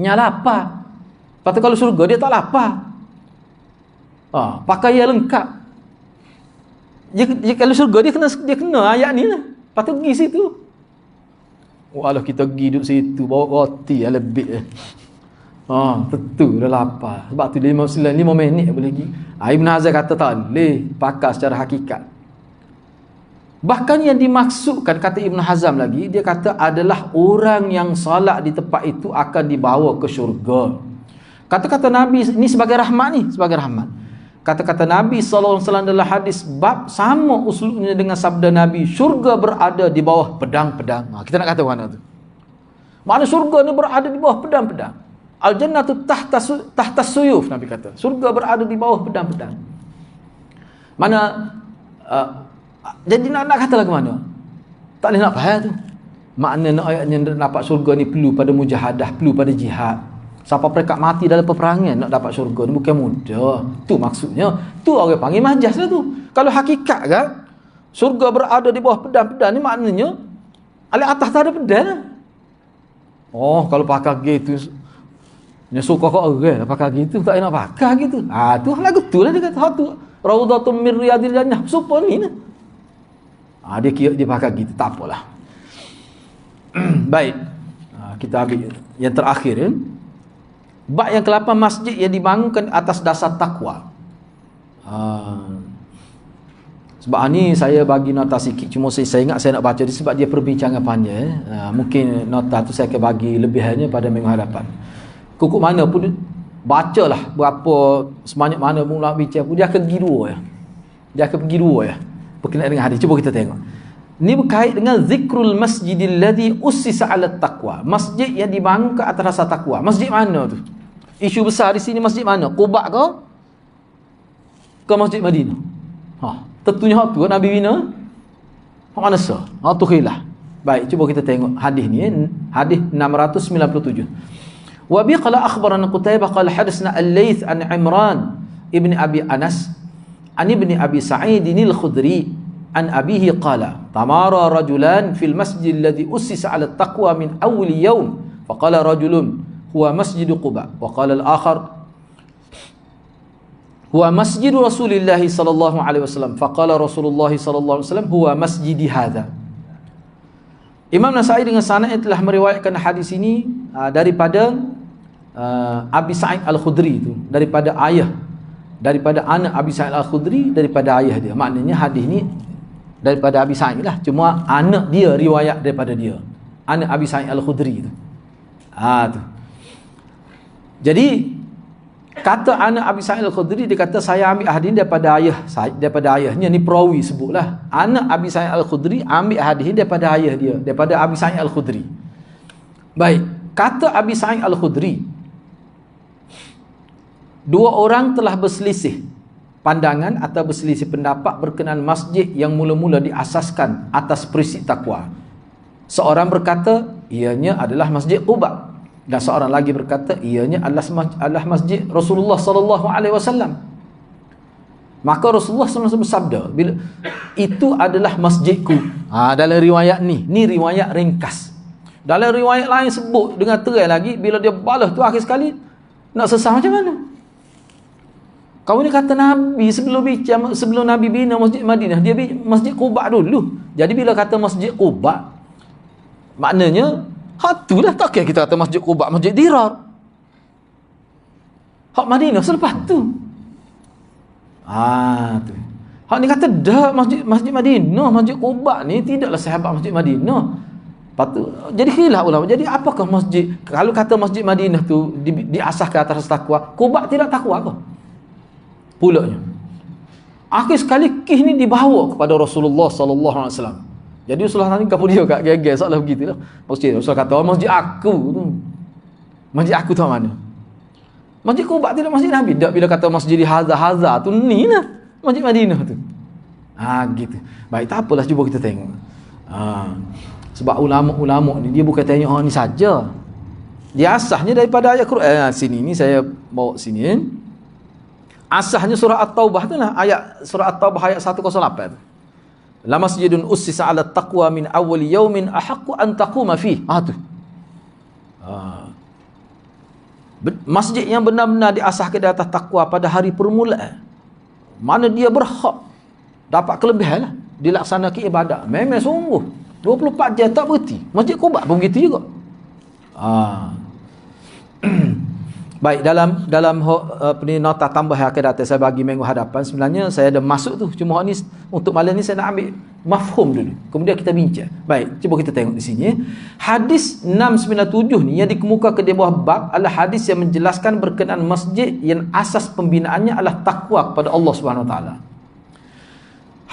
Nya lapar. Patut kalau surga dia tak lapar. Pakaian lengkap. Dia kalau surga dia kena ayat ni lah. Patut pergi situ. Walau kita pergi duduk situ bawa roti lebih. Tentu dah lapar. Sebab tu 5 minit boleh pergi. Ibn Hazm kata tak boleh pakai secara hakikat. Bahkan yang dimaksudkan, kata Ibn Hazm lagi, dia kata adalah orang yang salat di tempat itu akan dibawa ke syurga. Kata-kata Nabi ini sebagai rahmat ni, sebagai rahmat. Kata-kata Nabi SAW dalam hadis bab sama usulnya dengan sabda Nabi, syurga berada di bawah pedang-pedang. Kita nak kata mana tu? Mana syurga ni berada di bawah pedang-pedang? Al-jannatu tahta suyuf, Nabi kata. Surga berada di bawah pedang-pedang. Mana jadi nak kata lagu mana? Tak boleh nak faham tu. Makna nak ayatnya nak dapat surga ni perlu pada mujahadah, perlu pada jihad. Siapa mereka mati dalam peperangan nak dapat surga ni bukan mudah. Tu maksudnya. Tu orang panggil majas lah tu. Kalau hakikat kan, surga berada di bawah pedang-pedang ni maknanya atas tak ada pedang. Kalau pakai gitu dia suka kau orang pakai gitu, tak nak pakai gitu. Tu lagu tu lah dia kata tu raudhatun min riyadil jannah. Supa ni nah. Dia kira dia pakai gitu, tak apalah. Baik. Kita ambil yang terakhir ya. Bab yang ke-8, masjid yang dibangunkan atas dasar takwa. Sebab ni saya bagi nota sikit, cuma saya ingat saya nak baca dia sebab dia perbincangan panjang. Mungkin nota tu saya akan bagi lebihannya pada minggu hadapan. Kukuk mana pun bacalah berapa sebanyak mana pun ulama bincang pun dia akan pergi dua ya. Dia akan pergi dua ya. Berkenaan dengan hadis. Cuba kita tengok. Ini berkait dengan zikrul masjidil ladzi ussisa 'ala taqwa. Masjid yang dibangun ke atas rasa takwa. Masjid mana tu? Isu besar di sini masjid mana? Quba ke Masjid Madinah? Tentunya hak tu Nabi bina. Hak mana sah? Tu khilaf. Baik, cuba kita tengok hadis ni. Hadis 697. Wa bi qala akhbarana Qutaibah qala hadatsna al-Laits an Imran ibn Abi Anas an ibn Abi Sa'id al-Khudri an abihi qala tamara rajulan fil masjid alladhi ussisa 'ala at-taqwa min awwal yawm faqala rajulun huwa masjid Quba wa qala al-akhar huwa masjid Rasulillah sallallahu alaihi wasallam faqala Rasulullah sallallahu alaihi wasallam huwa masjidi hadha. Imam Nasa'i dengan sanad yang telah meriwayatkan hadis ini daripada Abi Sa'id Al-Khudri itu, daripada anak Abi Sa'id Al-Khudri, daripada ayah dia. Maknanya hadis ni daripada Abi Sa'id lah, cuma anak dia riwayat daripada dia, anak Abi Sa'id Al-Khudri itu. Tu. Jadi kata anak Abi Sa'id Al-Khudri, dia kata saya ambil hadis daripada ayahnya. Ni perawi sebutlah. Anak Abi Sa'id Al-Khudri ambil hadis daripada ayah dia, daripada Abi Sa'id Al-Khudri. Baik, kata Abi Sa'id Al-Khudri, dua orang telah berselisih pandangan atau berselisih pendapat berkenaan masjid yang mula-mula diasaskan atas prinsip takwa. Seorang berkata ianya adalah Masjid Quba, dan seorang lagi berkata ianya adalah Masjid Rasulullah sallallahu alaihi wasallam. Maka Rasulullah SAW bersabda, bila itu adalah masjidku. Dalam riwayat ni riwayat ringkas. Dalam riwayat lain sebut dengan terang lagi, bila dia balas tu akhir sekali, nak sesah macam mana? Kau ni kata Nabi sebelum Nabi bina Masjid Madinah, dia Masjid Quba dulu. Jadi bila kata Masjid Quba, maknanya itulah tak kira kita kata Masjid Quba, Masjid Dirar. Hak Madinah selepas tu. Tu. Hak ni kata dah Masjid Madinah, Masjid Quba ni tidaklah sahabat Masjid Madinah. Jadi khilaf ulama. Jadi apakah masjid, kalau kata Masjid Madinah tu diasaskan atas takwa, Quba tidak takwa ke? Pulaknya. Akhir sekali kih ni dibawa kepada Rasulullah sallallahu alaihi wasallam. Jadi Rasulullah ni kapu dia kat geger soalah begitulah. Rasulullah kata masjid aku tu. Masjid aku tu mana? Masjid Quba tidak masjid Nabi. Tak, bila kata masjid haza tu ni lah Masjid Madinah tu. Gitu. Baik, tak apalah, cuba kita tengok. Sebab ulama-ulama ni dia bukan tengok ni saja. Dia asasnya daripada ayat Quran. Sini ni saya bawa sini. Asasnya surah At-Taubah tu lah, ayat surah At-Taubah ayat 108 tu. La masjidun ussisa 'ala taqwa min awwal yaumin ahaqqu an taquma fi. Tu. Masjid yang benar-benar diasaskan di atas takwa pada hari permulaan, mana dia berhak dapat kelebihan lah, dilaksanakan ibadat. Memang sungguh 24 jam tak berhenti. Masjid Quba pun begitu juga. Baik, dalam nota tambah yang akan datang saya bagi minggu hadapan, sebenarnya saya ada masuk tu, cuma ni untuk malam ni saya nak ambil mafhum dulu, kemudian kita bincang. Baik, cuba kita tengok di sini. Hadis 697 ni yang dikemukakan di bawah bab adalah hadis yang menjelaskan berkenaan masjid yang asas pembinaannya adalah takwa kepada Allah Subhanahu Wa Taala.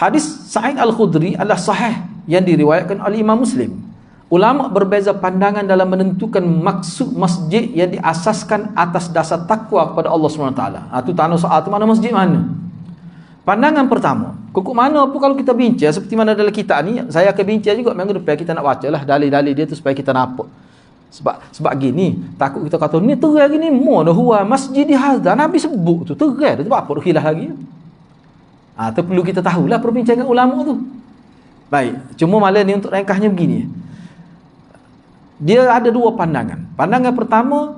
Hadis Sa'id Al-Khudri adalah sahih yang diriwayatkan oleh Imam Muslim. Ulama berbeza pandangan dalam menentukan maksud masjid yang diasaskan atas dasar takwa kepada Allah SWT. Itu tanya soal tu, mana masjid mana? Pandangan pertama, kukuk mana pun kalau kita bincang, seperti mana dalam kitab ni, saya akan bincang juga minggu depan, kita nak baca lah dalil-dalil dia tu supaya kita nampak. Sebab gini, takut kita kata, ni terang gini, mana huwa masjid hadza, Nabi sebut tu, terang tu, apa khilaf lagi? Tu perlu kita tahulah perbincangan ulama tu. Baik, cuma malam ni untuk ringkasnya begini. Dia ada dua pandangan. Pandangan pertama,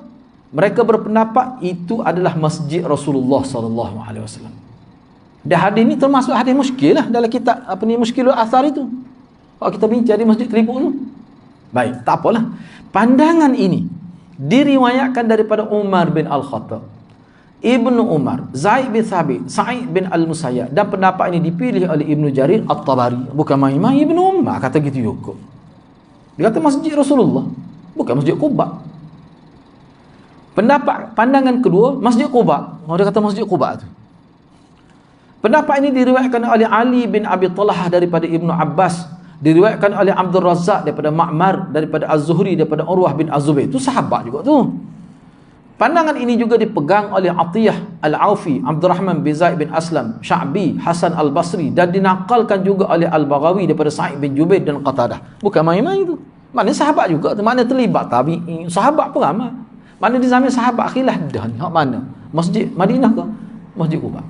mereka berpendapat itu adalah masjid Rasulullah sallallahu alaihi wasallam. Dan hadis ni termasuk hadis muskil lah dalam kitab Muskilul Athar itu. Kalau kita bincang di Masjid Tribun tu. Baik, tak apalah. Pandangan ini diriwayatkan daripada Umar bin Al-Khattab, Ibnu Umar, Zaid bin Thabit, Sa'id bin Al-Musayyab, dan pendapat ini dipilih oleh Ibnu Jarir At-Tabari. Bukan main-main Ibnu Umar kata gitu juga. Dia kata masjid Rasulullah, bukan Masjid Quba. Pandangan kedua, Masjid Quba. Dia kata Masjid Quba tu. Pendapat ini diriwayatkan oleh Ali bin Abi Talhah daripada Ibnu Abbas, diriwayatkan oleh Abdul Razzaq daripada Ma'mar, daripada Az-Zuhri daripada Urwah bin Az-Zubair. Itu sahabat juga tu. Pandangan ini juga dipegang oleh Atiyah Al-Aufi, Abdurrahman bin Zaid bin Aslam, Sya'bi, Hasan Al-Basri, dan dinakalkan juga oleh Al-Baghawi daripada Sa'id bin Jubair dan Qatadah. Bukan main-main itu. Mana sahabat juga tu, mana terlibat tabi'in, sahabat pun ramai. Mana di zaman sahabat khilaf dah ni, hak mana? Masjid Madinah ke Masjid Quba?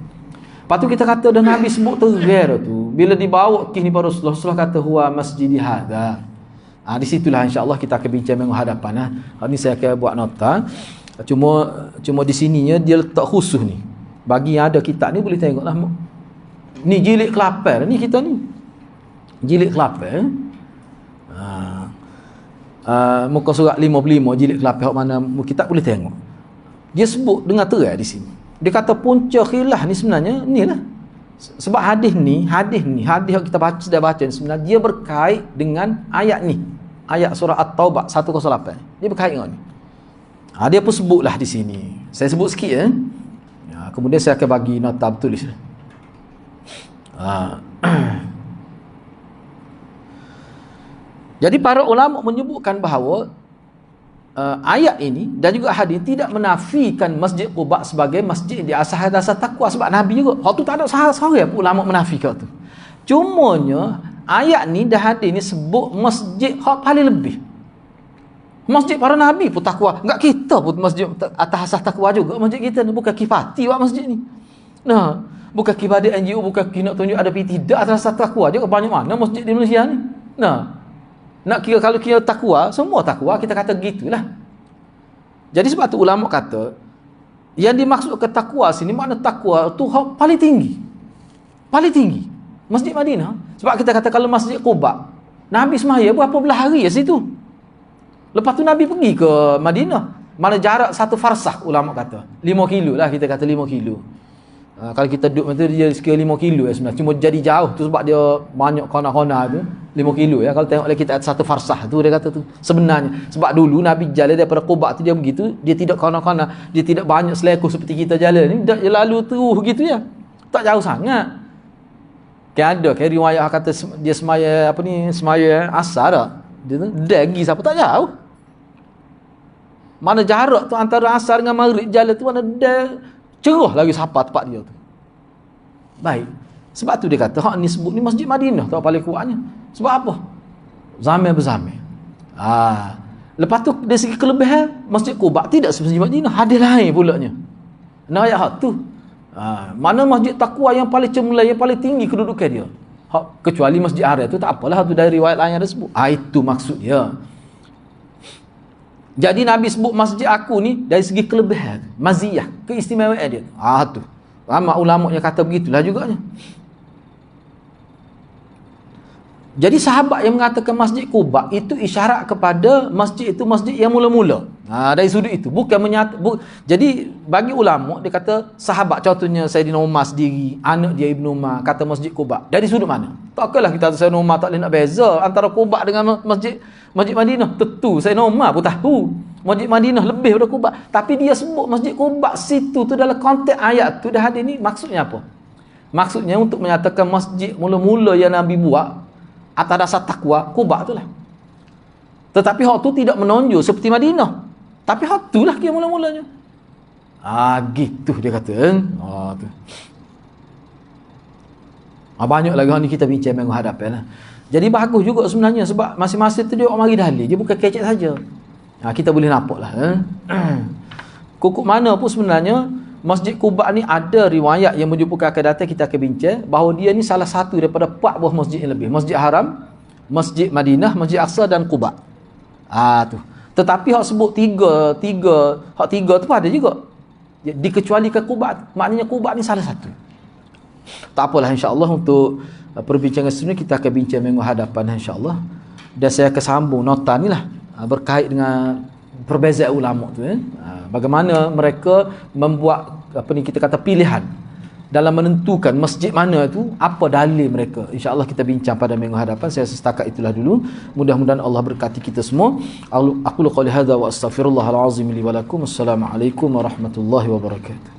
Lepas tu kita kata dah Nabi sebut terger tu, bila dibawa ke ni pada Rasulullah kata huwa masjid hadza. Di situlah insya-Allah kita akan bincang minggu hadapan. Ni saya akan buat nota. Cuma di sininya dia letak khusus ni. Bagi yang ada kitab ni boleh tengoklah. Ni jilid ke-8 ni kita ni. Jilid ke-8. Muka surat 55 jilid ke-8 hak mana kitab boleh tengok. Dia sebut dengan terang di sini. Dia kata punca khilaf ni sebenarnya inilah. Sebab hadis yang kita sudah baca ni sebenarnya dia berkait dengan ayat ni. Ayat surah At-Taubah 108. Dia berkait dengan ni. Dia pun sebutlah di sini. Saya sebut sikit kemudian saya akan bagi nota bertulis. Jadi para ulama menyebutkan bahawa ayat ini dan juga hadis tidak menafikan Masjid Quba sebagai masjid di asas dasar takwa, sebab Nabi juga. Hak tu tak ada sahaja ulama menafikan tu. Cumanya ayat ni dan hadis ni sebut masjid hak paling lebih. Masjid para Nabi pun takwa. Enggak kita pun masjid atas asas takwa juga. Masjid kita ni bukan kifati buat masjid ni. Bukan kibadi NGO, bukan nak tunjuk ada tidak atas asas takwa juga. Banyak mana masjid di Malaysia ni. Nak kira kalau kira takwa, semua takwa kita kata gitulah. Jadi sebab tu ulama kata Yang dimaksudkan takwa sini, makna takwa tu paling tinggi. Paling tinggi. Masjid Madinah. Sebab kita kata kalau Masjid Quba, Nabi semaya berapa belah hari ya situ. Lepas tu Nabi pergi ke Madinah. Mana jarak 1 farsah ulama kata. 5 kilo lah, kita kata 5 kilo. Kalau kita duduk macam tu dia sekira 5 kilo sebenarnya. Cuma jadi jauh tu sebab dia banyak kona-kona tu 5 kilo ya. Kalau tengok lagi kita ada 1 farsah tu dia kata tu sebenarnya. Sebab dulu Nabi jalan daripada Quba tu dia begitu, dia tidak kona-kona, dia tidak banyak selekoh seperti kita jalan ni. Dia lalu terus gitu ya. Tak jauh sangat. Kan ada kan riwayat kata dia semaya semaya asar tak. Dia tu dagi siapa tak jauh. Mana jarak tu antara asar dengan maghrib jalan tu mana dah cerah lagi siapa tempat dia tu. Baik. Sebab tu dia kata hak ni sebut ni Masjid Madinah tu paling kuatnya. Sebab apa? Zamir berzamir. Lepas tu dari segi kelebihan Masjid Quba tidak seperti Madinah, hadis lain pulanya. Nah ayat hak tu. Mana masjid takwa yang paling cemerlang, yang paling tinggi kedudukan dia. Kecuali Masjid Haram tu tak apalah tu dari riwayat lain yang ada sebut. Itu maksud dia. Jadi Nabi sebut masjid aku ni dari segi kelebihan, maziyah, keistimewaan dia. Tu. Ramai ulama yang kata begitulah juganya. Jadi sahabat yang mengatakan Masjid Quba itu isyarat kepada masjid itu masjid yang mula-mula. Dari sudut itu bukan jadi bagi ulama dia kata sahabat, contohnya Sayyidina Umar sendiri, anak dia Ibnu Umar kata Masjid Quba. Dari sudut mana? Takkanlah kita kata Sayyidina Umar tak boleh nak beza antara Quba dengan Masjid Madinah. Tentu Sayyidina Umar pun tahu Masjid Madinah lebih daripada Quba. Tapi dia sebut Masjid Quba situ tu dalam konteks ayat tu dah ada ni, maksudnya apa? Maksudnya untuk menyatakan masjid mula-mula yang Nabi buat atas dasar takwa, Quba itulah. Tetapi hak tu tidak menonjol seperti Madinah. Tapi hak itulah yang mula-mulanya. Gitu dia kata. Tu. Banyak lagi hak ni kita bincang minggu hadapan lah. Jadi bagus juga sebenarnya sebab masing-masing tu dia mari dalil. Dia bukan kecek saja. Kita boleh nampak lah. Kukuk mana pun sebenarnya Masjid Quba ni ada riwayat yang menjumpai akan datang kita akan bincang bahawa dia ni salah satu daripada 4 buah masjid yang lebih. Masjid Haram, Masjid Madinah, Masjid Aqsa dan Quba. Tu. Tetapi hak sebut tiga tu pun ada juga. Dikecualikan Quba, maknanya Quba ni salah satu. Tak apalah, insya-Allah untuk perbincangan seterusnya kita akan bincang minggu hadapan insya-Allah. Dan saya akan sambung nota ni lah berkait dengan perbezaan ulama tu bagaimana mereka membuat kita kata pilihan dalam menentukan masjid mana tu, apa dalil mereka. InsyaAllah kita bincang pada minggu hadapan. Saya setakat itulah dulu. Mudah-mudahan Allah berkati kita semua. Aqulu qawli hadza wa astaghfirullahal azim li wa lakum. Assalamualaikum warahmatullahi wabarakatuh.